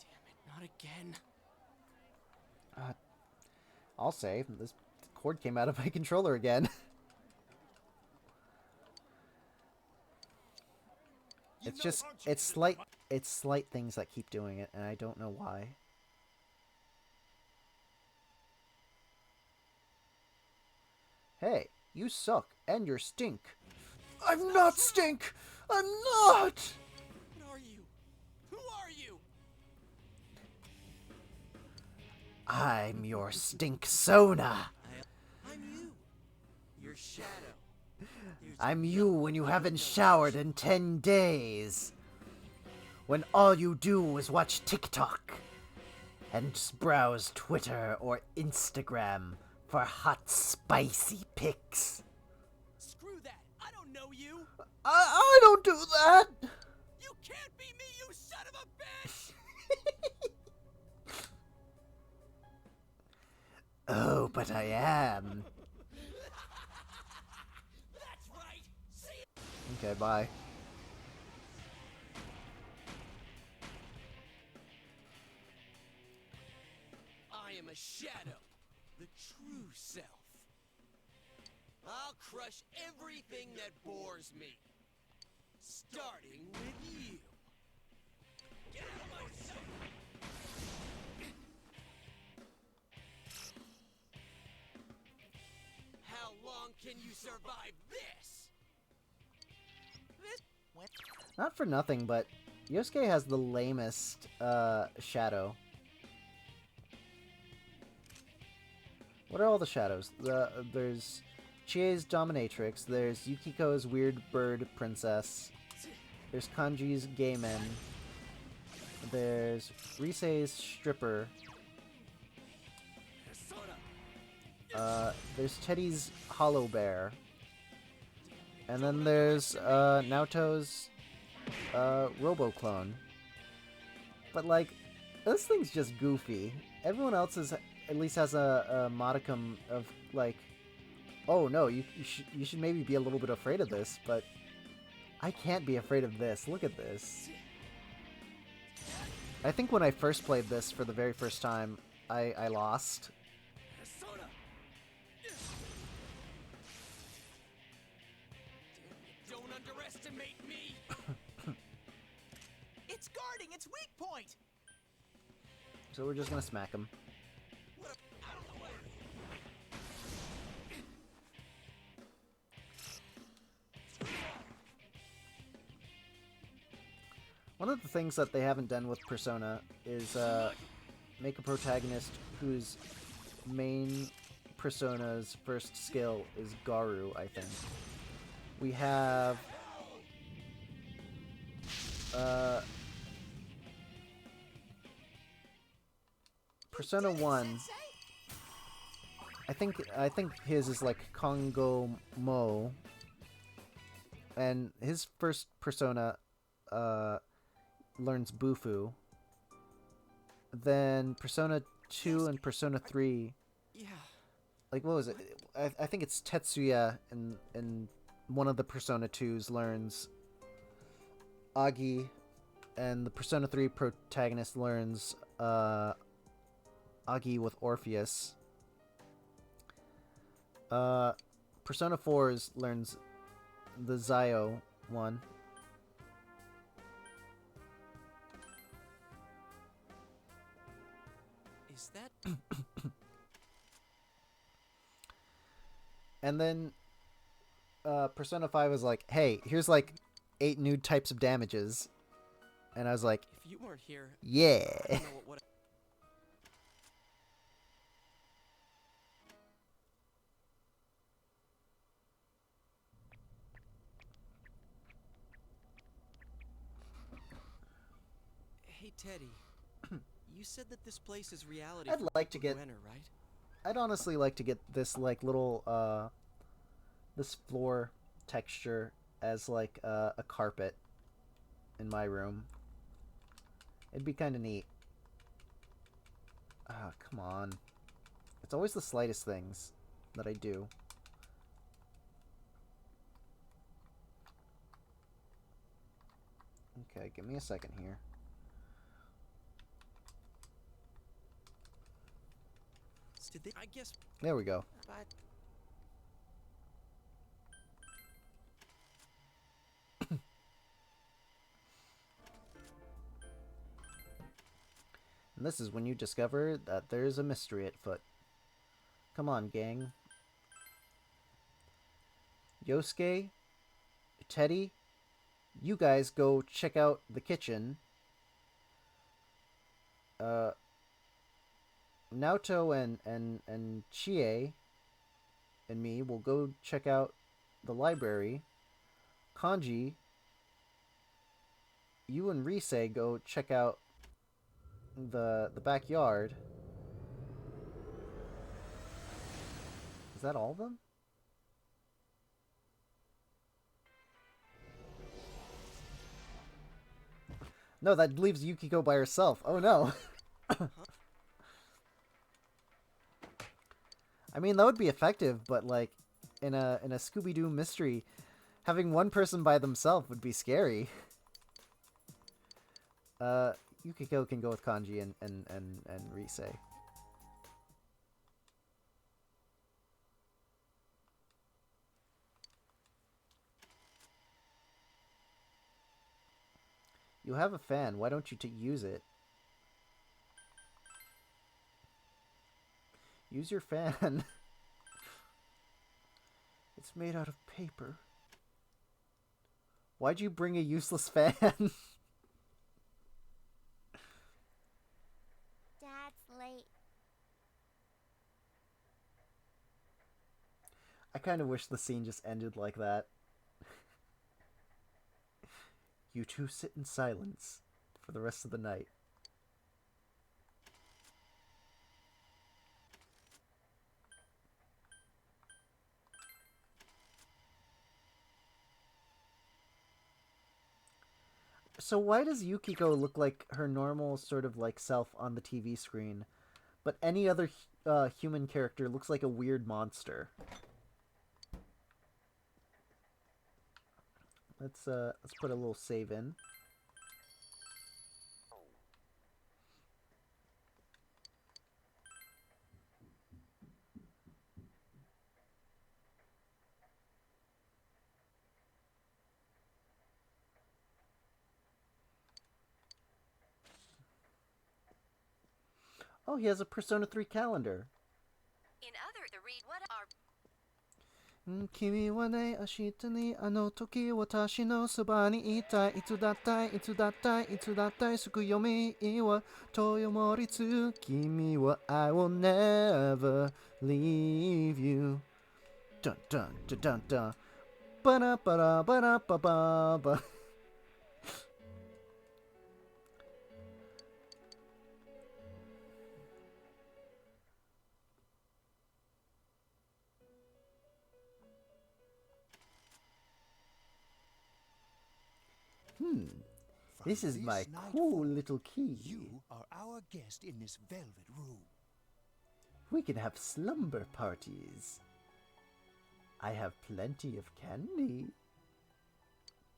Damn it, not again. I'll say this cord came out of my controller again. It's slight things that keep doing it, and I don't know why. Hey, you suck, and you're stink. I'm not stink! I'm not! What are you? Who are you? I'm your stink Sona. I'm you. Your shadow. I'm you when you haven't showered in 10 days. When all you do is watch TikTok and browse Twitter or Instagram for hot, spicy pics. Screw that. I don't know you. I don't do that. You can't be me, you son of a bitch. Oh, but I am. That's right. See? Okay, bye. I am a shadow. The true self. I'll crush everything that bores me. Starting with you. Get out of my sight! How long can you survive this? Not for nothing, but Yosuke has the lamest shadow. What are all the shadows? There's Chie's dominatrix, there's Yukiko's weird bird princess, there's Kanji's gay men, there's Risei's stripper, there's Teddy's hollow bear, and then there's Naoto's robo-clone. But like, this thing's just goofy. Everyone else at least has a modicum of like, oh no, you should maybe be a little bit afraid of this, but I can't be afraid of this. Look at this. I think when I first played this for the very first time, I lost. Don't underestimate me. It's guarding its weak point. So we're just gonna smack him. One of the things that they haven't done with Persona is make a protagonist whose main Persona's first skill is Garu, I think. We have Persona 1, I think his is like Kongo Mo, and his first persona learns Bufu. Then Persona 2 and Persona 3, Yeah. like what was it? I think it's Tetsuya and one of the Persona 2s learns Agi, and the Persona 3 protagonist learns Agi with Orpheus. Persona 4's learns the Zio one. Is that... And then Persona 5 was like, hey, here's like 8 new types of damages. And I was like, If you weren't here... yeah. I don't know what... Hey, Teddy. You said that this place is reality I'd for like to people get- who enter, right? I'd honestly like to get this like little this floor texture as like a carpet in my room. It'd be kind of neat. Ah, come on. It's always the slightest things that I do. Okay, give me a second here. Did they... I guess... There we go. But... And this is when you discover that there's a mystery at foot. Come on, gang. Yosuke, Teddy, you guys go check out the kitchen. Naoto and Chie and me will go check out the library. Kanji, you and Rise go check out the backyard. Is that all of them? No, that leaves Yukiko by herself. Oh no. I mean, that would be effective, but like in a Scooby-Doo mystery, having one person by themselves would be scary. Yukiko can go with Kanji and Rise. You have a fan. Why don't you use it? Use your fan. It's made out of paper. Why'd you bring a useless fan? Dad's late. I kind of wish the scene just ended like that. You two sit in silence for the rest of the night. So why does Yukiko look like her normal sort of like self on the TV screen, but any other human character looks like a weird monster? Let's put a little save in. Oh, he has a Persona 3 calendar. In other, the read what are 君はね、明日にあの時私のそばにいたい。いつだったい、いつだったい、いつだったい。すく読みは豊森津。君は I will never leave you. ダンダンダンダンダン。バラバラバラバババ。From This is my this night cool forward, little key. You are our guest in this velvet room. We can have slumber parties. I have plenty of candy.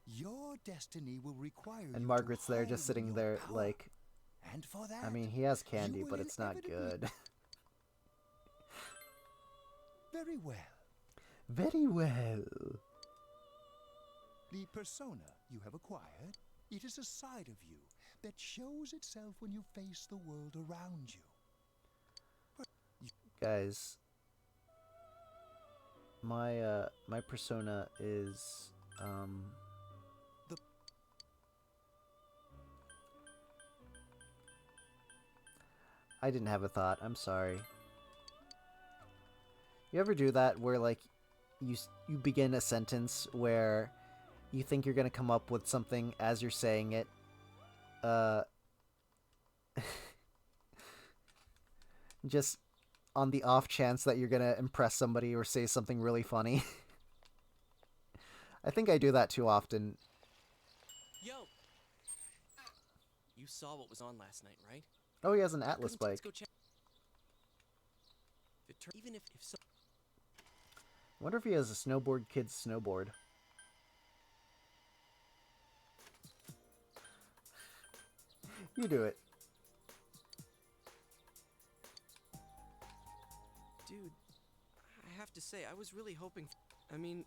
Your destiny will require you And Margaret's to there just harden sitting your there power. like, And for that, I mean, he has candy, you will but it's not inevitably- good. Very well. Very well. The persona you have acquired, it is a side of you that shows itself when you face the world around you. Guys, my persona is I didn't have a thought. I'm sorry. You ever do that where like you begin a sentence where you think you're going to come up with something as you're saying it? Just on the off chance that you're going to impress somebody or say something really funny. I think I do that too often. Yo! You saw what was on last night, right? Oh, he has an Atlas bike. Let's go check. Even if so. I wonder if he has a snowboard kid's snowboard. You do it. Dude, I have to say, I was really hoping. I mean,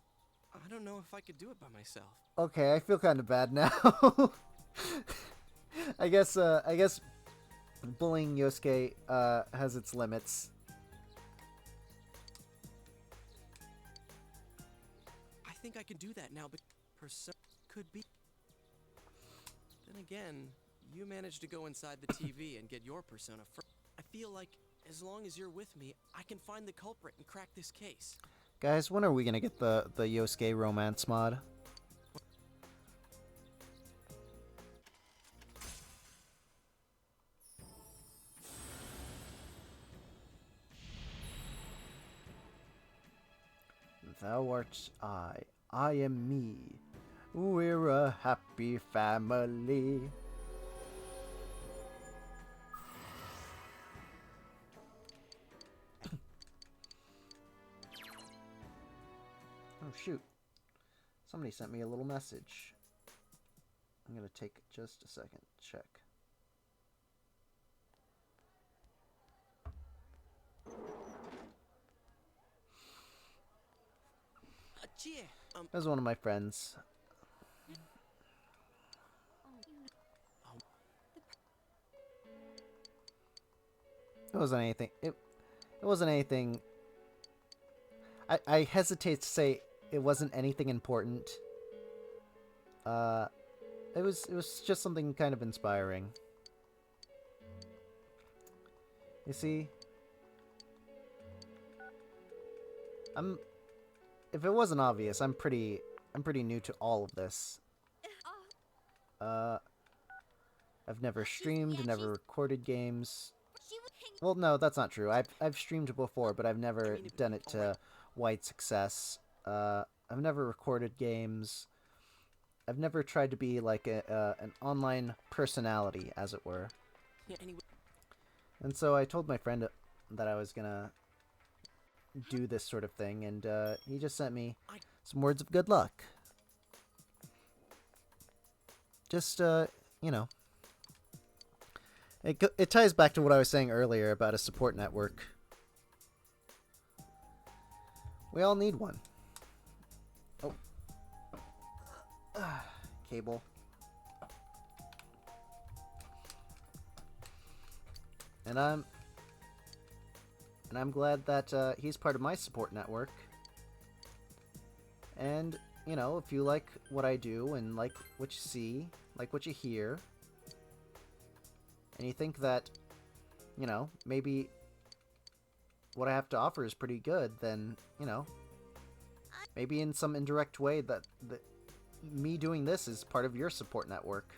I don't know if I could do it by myself. Okay, I feel kind of bad now. I guess bullying Yosuke has its limits. I think I can do that now, but Persona could be. Then again, you managed to go inside the TV and get your persona first. I feel like as long as you're with me, I can find the culprit and crack this case. Guys, when are we gonna get the Yosuke romance mod? Thou art I am me. We're a happy family. Oh shoot. Somebody sent me a little message. I'm gonna take just a second to check. That was one of my friends. It wasn't anything. It wasn't anything. I hesitate to say it wasn't anything important. It was just something kind of inspiring. You see, if it wasn't obvious, I'm pretty new to all of this. I've never streamed, never recorded games. Well, no, that's not true. I've streamed before, but I've never done it to wide success. I've never recorded games. I've never tried to be like an online personality, as it were. And so I told my friend that I was gonna do this sort of thing, and he just sent me some words of good luck. Just, you know. It ties back to what I was saying earlier about a support network. We all need one. Oh. Cable. And I'm glad that he's part of my support network. And, you know, if you like what I do and like what you see, like what you hear, and you think that, you know, maybe what I have to offer is pretty good, then, you know, maybe in some indirect way that me doing this is part of your support network.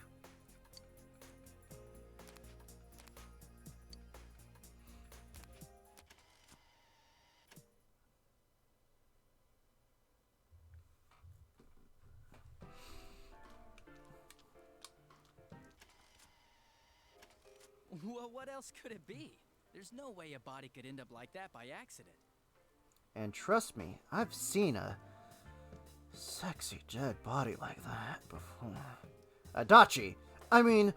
Well, what else could it be? There's no way a body could end up like that by accident. And trust me, I've seen a sexy dead body like that before. Adachi! I mean...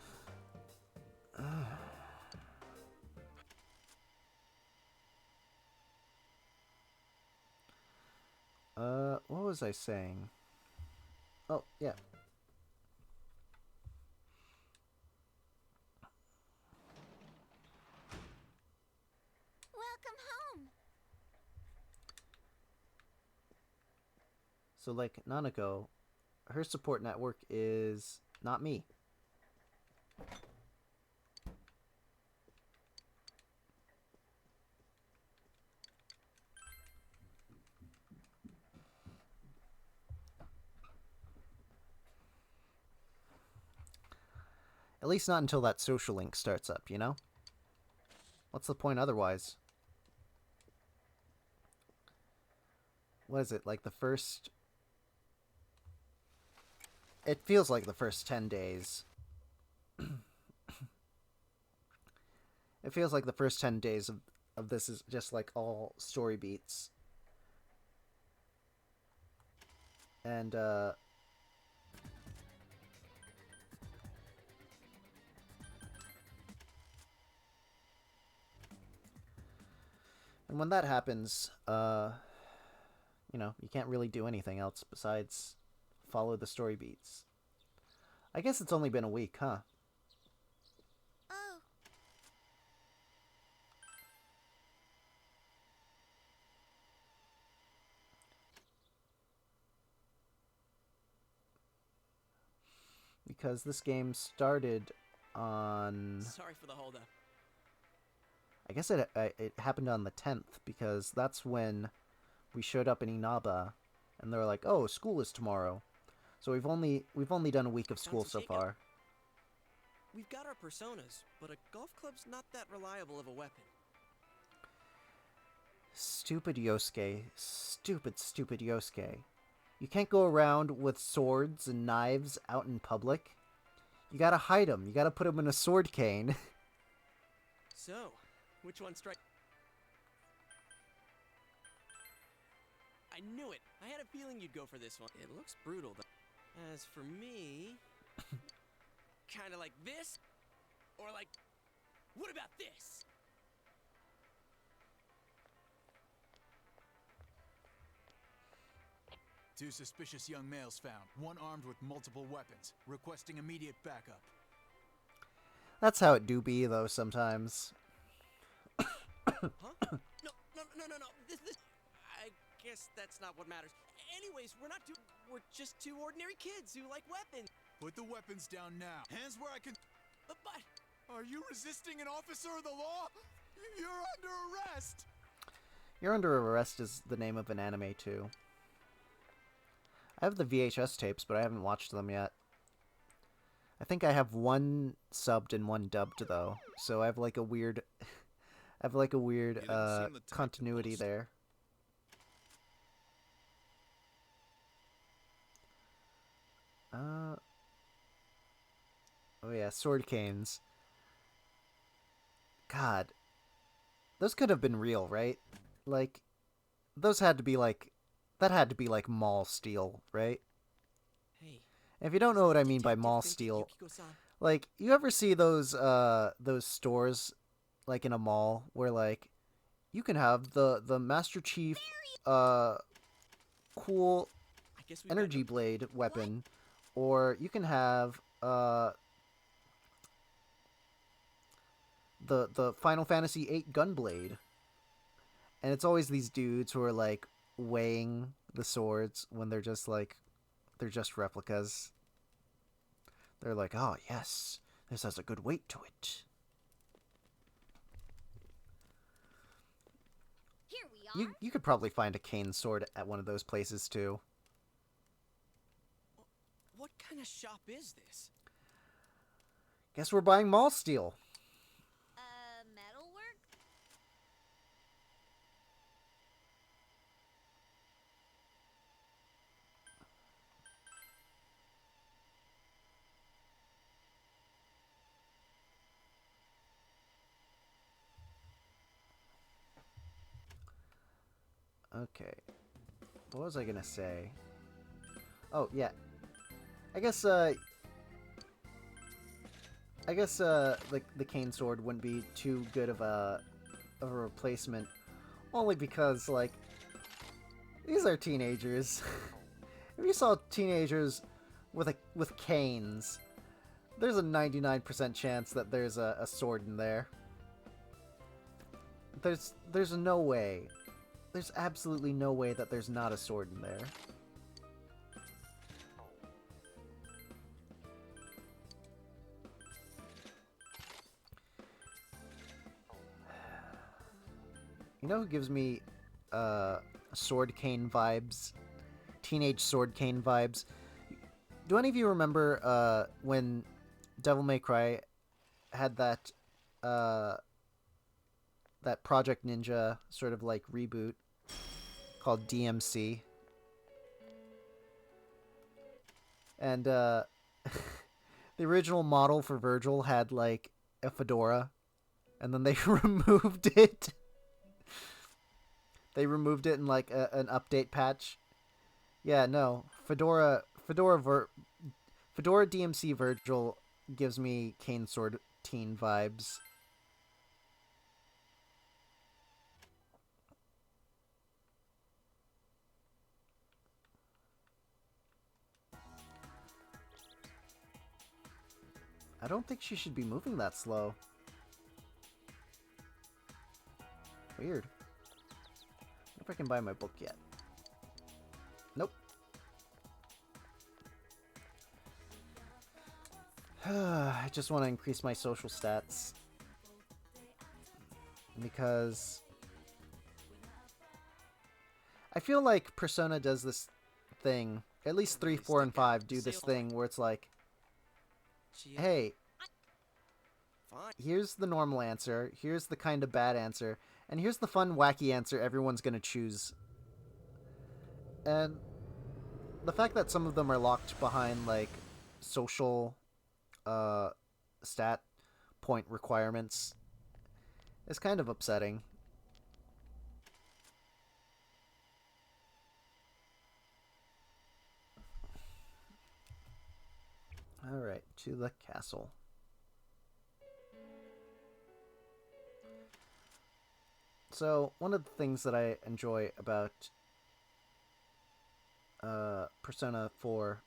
what was I saying? Oh, yeah. Welcome home. So, like, Nanako, her support network is not me. At least not until that social link starts up, you know? What's the point otherwise? What is it, like the first... It feels like the first 10 days. It feels like the first 10 days of this is just like all story beats. And, and when that happens, you know, you can't really do anything else besides follow the story beats. I guess it's only been a week, huh? Oh. Because this game started on... Sorry for the holdup. I guess it happened on the 10th, because that's when we showed up in Inaba, and they were like, "Oh, school is tomorrow." So we've only done a week of school so far. We've got our personas, but a golf club's not that reliable of a weapon. Stupid Yosuke. Stupid, stupid Yosuke. You can't go around with swords and knives out in public. You gotta hide them. You gotta put them in a sword cane. So, which one strike? I knew it. I had a feeling you'd go for this one. It looks brutal, though. As for me... kind of like this? Or like... What about this? Two suspicious young males found, one armed with multiple weapons, requesting immediate backup. That's how it do be, though, sometimes. Huh? No. This... I guess that's not what matters. Anyways, we're just two ordinary kids who like weapons. Put the weapons down now. Hands where I can... But... Are you resisting an officer of the law? You're under arrest! You're Under Arrest is the name of an anime, too. I have the VHS tapes, but I haven't watched them yet. I think I have one subbed and one dubbed, though. So I have like a weird... I have like a weird continuity there. Oh yeah, sword canes. God. Those could have been real, right? Like, those had to be like... That had to be like mall steel, right? Hey. And if you don't know what I mean by mall steel, like, you ever see those stores, like, in a mall, where, like, you can have the Master Chief, cool energy blade weapon, or you can have, the Final Fantasy VIII Gunblade. And it's always these dudes who are, like, weighing the swords when they're just, like, they're just replicas. They're like, oh, yes, this has a good weight to it. Here we are. You could probably find a cane sword at one of those places, too. What kind of shop is this? Guess we're buying mall steel. Metalwork? Okay. What was I gonna say? Oh, yeah. I guess the cane sword wouldn't be too good of a replacement, only because like these are teenagers. If you saw teenagers with canes, there's a 99% chance that there's a sword in there. There's no way. There's absolutely no way that there's not a sword in there. You know who gives me sword cane vibes? Teenage sword cane vibes. Do any of you remember when Devil May Cry had that that Project Ninja sort of like reboot called DMC? And the original model for Virgil had like a fedora, and then they removed it. They removed it in like an update patch. Yeah, no. Fedora DMC Virgil gives me cane sword teen vibes. I don't think she should be moving that slow. Weird. If I can buy my book yet. Nope. I just want to increase my social stats. Because I feel like Persona does this thing. At least 3, 4, and 5 do this thing where it's like, hey, here's the normal answer, here's the kind of bad answer, and here's the fun, wacky answer everyone's gonna choose. And the fact that some of them are locked behind, like, social, stat point requirements is kind of upsetting. Alright, to the castle. So, one of the things that I enjoy about Persona 4,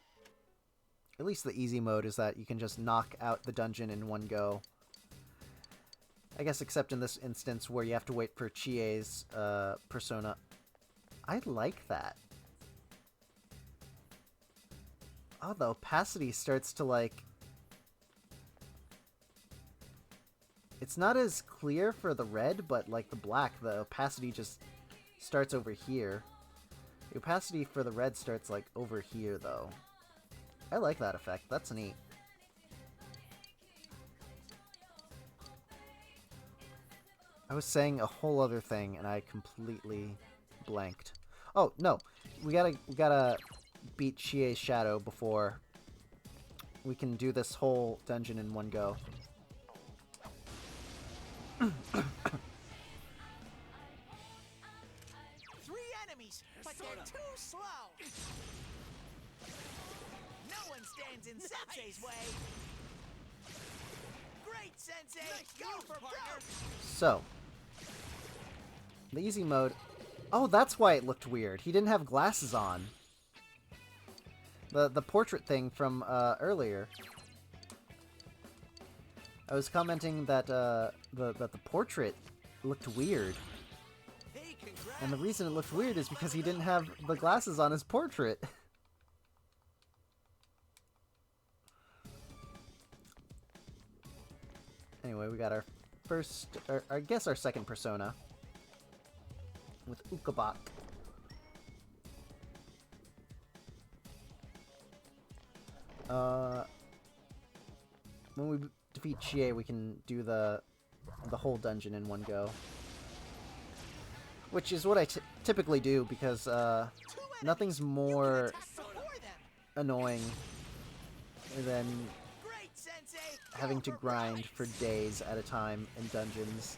at least the easy mode, is that you can just knock out the dungeon in one go. I guess except in this instance where you have to wait for Chie's Persona. I like that. Oh, the opacity starts to, like... It's not as clear for the red, but, like, the black, the opacity just starts over here. The opacity for the red starts, like, over here, though. I like that effect. That's neat. I was saying a whole other thing, and I completely blanked. Oh, no. We gotta beat Chie's Shadow before we can do this whole dungeon in one go. 3 enemies, but they're too slow. No one stands in Sensei's way. Great, Sensei. Go for broke. So, the easy mode. Oh, that's why it looked weird. He didn't have glasses on. The portrait thing from earlier. I was commenting that the portrait looked weird. And the reason it looked weird is because he didn't have the glasses on his portrait. Anyway, we got our first, or I guess our second Persona. With Ukabak. When we defeat Chie, we can do the whole dungeon in one go. Which is what I typically do, because nothing's more annoying than having to grind for days at a time in dungeons.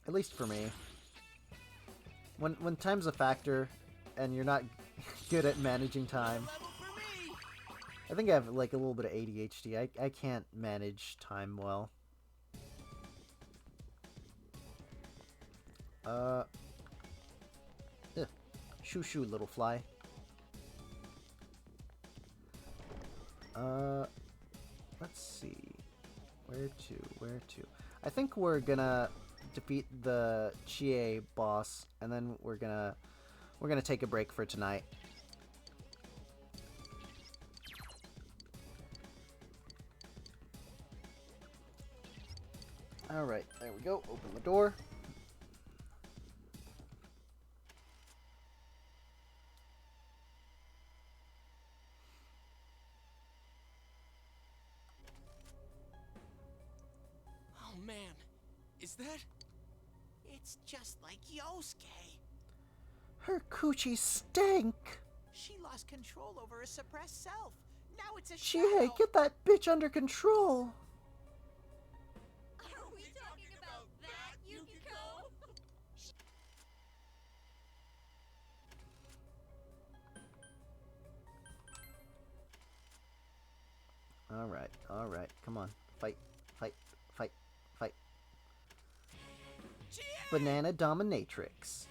At least for me. when time's a factor, and you're not good at managing time. I think I have like a little bit of ADHD. I can't manage time well. Shoo shoo, little fly. Let's see. Where to? I think we're gonna defeat the Chie boss, and then we're gonna take a break for tonight. Alright, there we go. Open the door. Oh man, is that? It's just like Yosuke. Her coochie stank. She lost control over her suppressed self. Now it's a Chie, shadow. get that bitch under control. Are we talking about that, Yukiko? Alright, come on. Fight. Banana Dominatrix.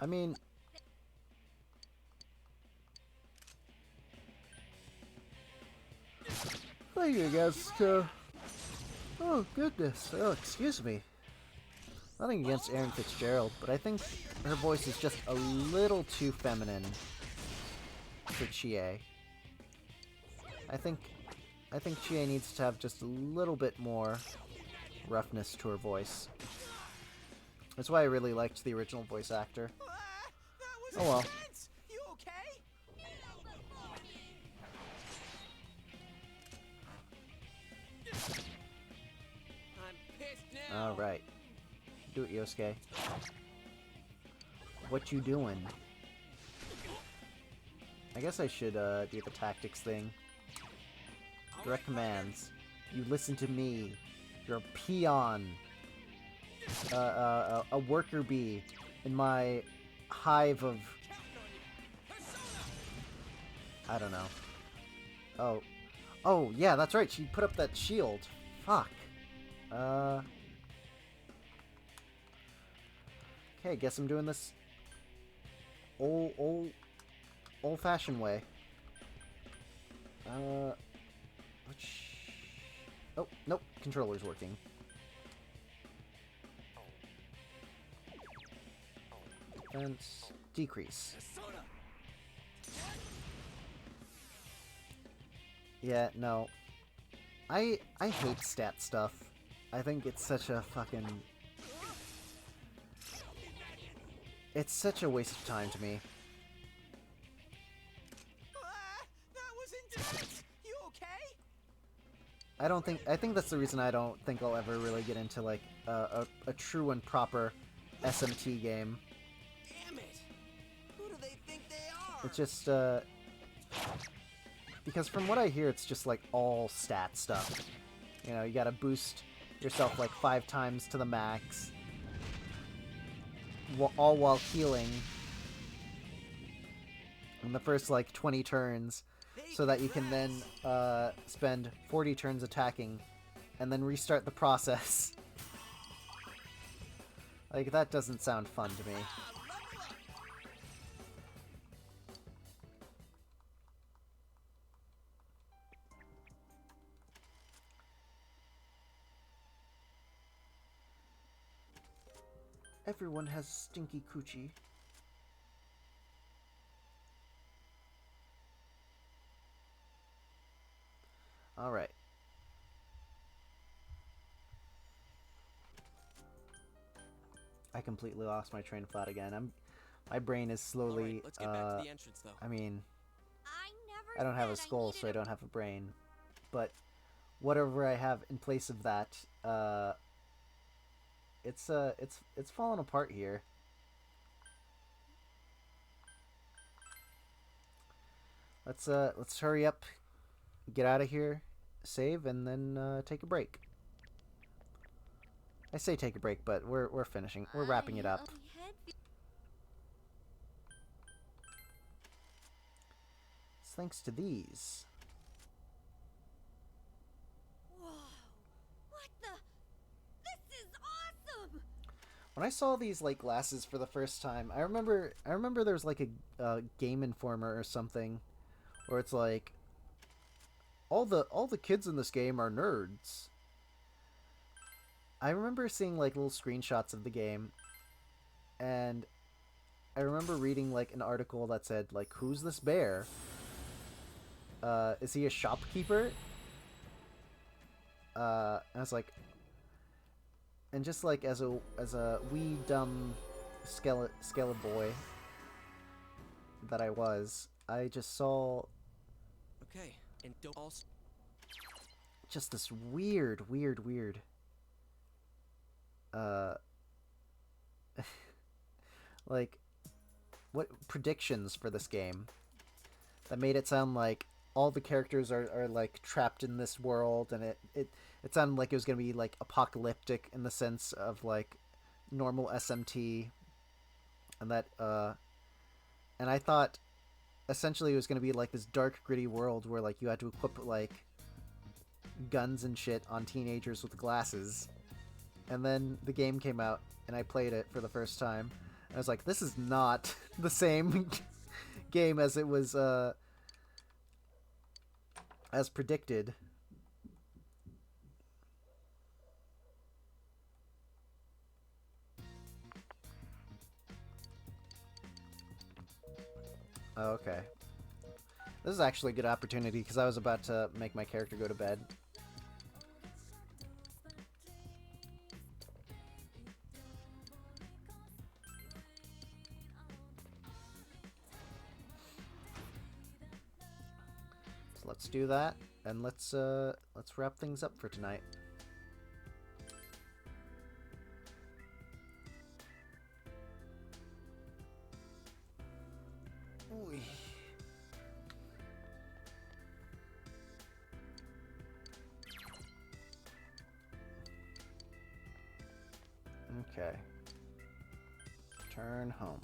I mean... Thank you, guys. Oh, goodness. Oh, excuse me. Nothing against Erin Fitzgerald, but I think her voice is just a little too feminine for Chie. I think Chie needs to have just a little bit more roughness to her voice. That's why I really liked the original voice actor. That was Oh well. intense. You okay? I'm pissed now. Alright. Do it, Yosuke. What you doing? I guess I should do the tactics thing. Direct commands. You listen to me. You're a peon. A worker bee in my hive of... I don't know. Oh. Oh, yeah, that's right. She put up that shield. Fuck. Okay, guess I'm doing this old-fashioned way. Which... Oh, nope. Controller's working. Defense. Decrease. Yeah, no. I hate stat stuff. I think it's such a fucking... It's such a waste of time to me. That was intense. You okay? I think that's the reason I don't think I'll ever really get into, like, a true and proper SMT game. Damn it! Who do they think they are? It's just, because from what I hear, it's just, like, all stat stuff. You know, you gotta boost yourself, like, 5 times to the max. All while healing in the first, like, 20 turns. So that you can then, spend 40 turns attacking. And then restart the process. Like, that doesn't sound fun to me. Everyone has stinky coochie. Alright. I completely lost my train of thought again. My brain is slowly, All right, let's get back to the entrance, though. I mean, I I don't have a skull, so I don't have a brain. But whatever I have in place of that, it's falling apart here. Let's hurry up, get out of here, save, and then take a break. I say take a break, but we're finishing. We're wrapping it up. It's thanks to these. Whoa! What the? This is awesome! When I saw these like glasses for the first time, I remember there was like a Game Informer or something, where it's like all the kids in this game are nerds. I remember seeing like little screenshots of the game, and I remember reading like an article that said like, "Who's this bear? Is he a shopkeeper?" And I was like, and just like as a wee dumb skeleton boy that I was, I just saw Okay, and don't also just this weird like what predictions for this game that made it sound like all the characters are like trapped in this world, and it sounded like it was gonna be like apocalyptic in the sense of like normal SMT, and that and I thought essentially it was gonna be like this dark gritty world where like you had to equip like guns and shit on teenagers with glasses. And then the game came out, and I played it for the first time. And I was like, this is not the same game as it was, as predicted. Oh, okay. This is actually a good opportunity, because I was about to make my character go to bed. Let's do that, and let's wrap things up for tonight. Oy. Okay. Turn home.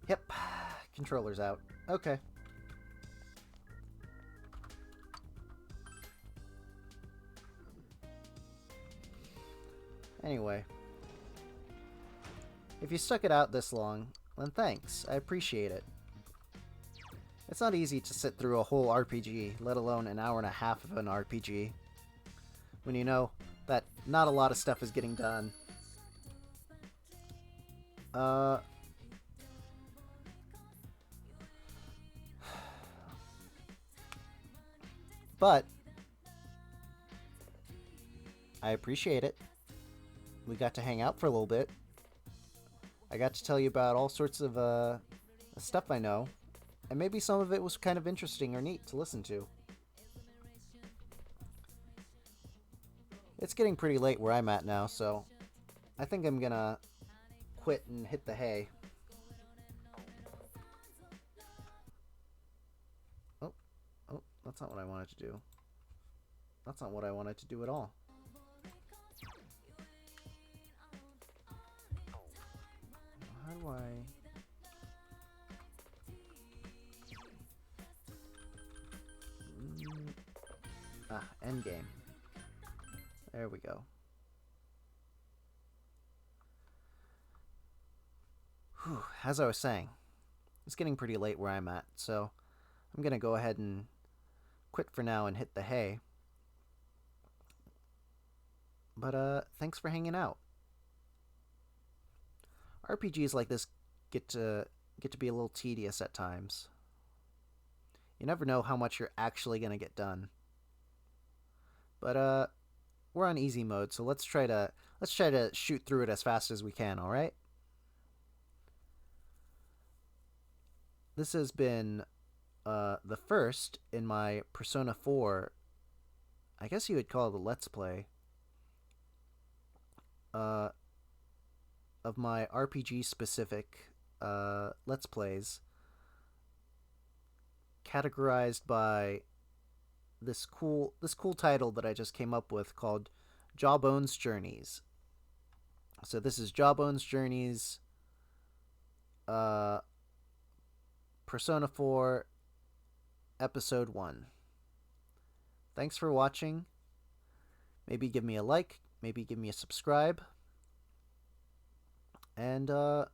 Yep. Controller's out. Okay. Anyway. If you stuck it out this long, then thanks. I appreciate it. It's not easy to sit through a whole RPG, let alone an hour and a half of an RPG, when you know that not a lot of stuff is getting done. But I appreciate it. We got to hang out for a little bit. I got to tell you about all sorts of stuff I know, and maybe some of it was kind of interesting or neat to listen to. It's getting pretty late where I'm at now, so I think I'm gonna quit and hit the hay. Oh, that's not what I wanted to do. That's not what I wanted to do at all. How do I... endgame. There we go. Whew, as I was saying, it's getting pretty late where I'm at, so I'm gonna go ahead and quit for now and hit the hay. But thanks for hanging out. RPGs like this get to be a little tedious at times. You never know how much you're actually gonna get done. But we're on easy mode, so let's try to shoot through it as fast as we can, all right? This has been the first in my Persona 4 I guess you would call it a Let's Play, of my RPG-specific Let's Plays, categorized by this cool title that I just came up with called Jawbone's Journeys. So this is Jawbone's Journeys, Persona 4, Episode 1. Thanks for watching. Maybe give me a like, maybe give me a subscribe. And I'll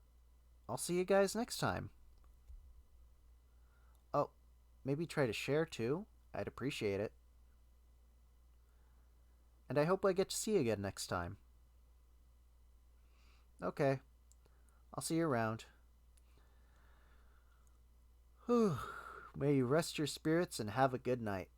see you guys next time. Oh, maybe try to share too. I'd appreciate it. And I hope I get to see you again next time. Okay. I'll see you around. Whew. May you rest your spirits and have a good night.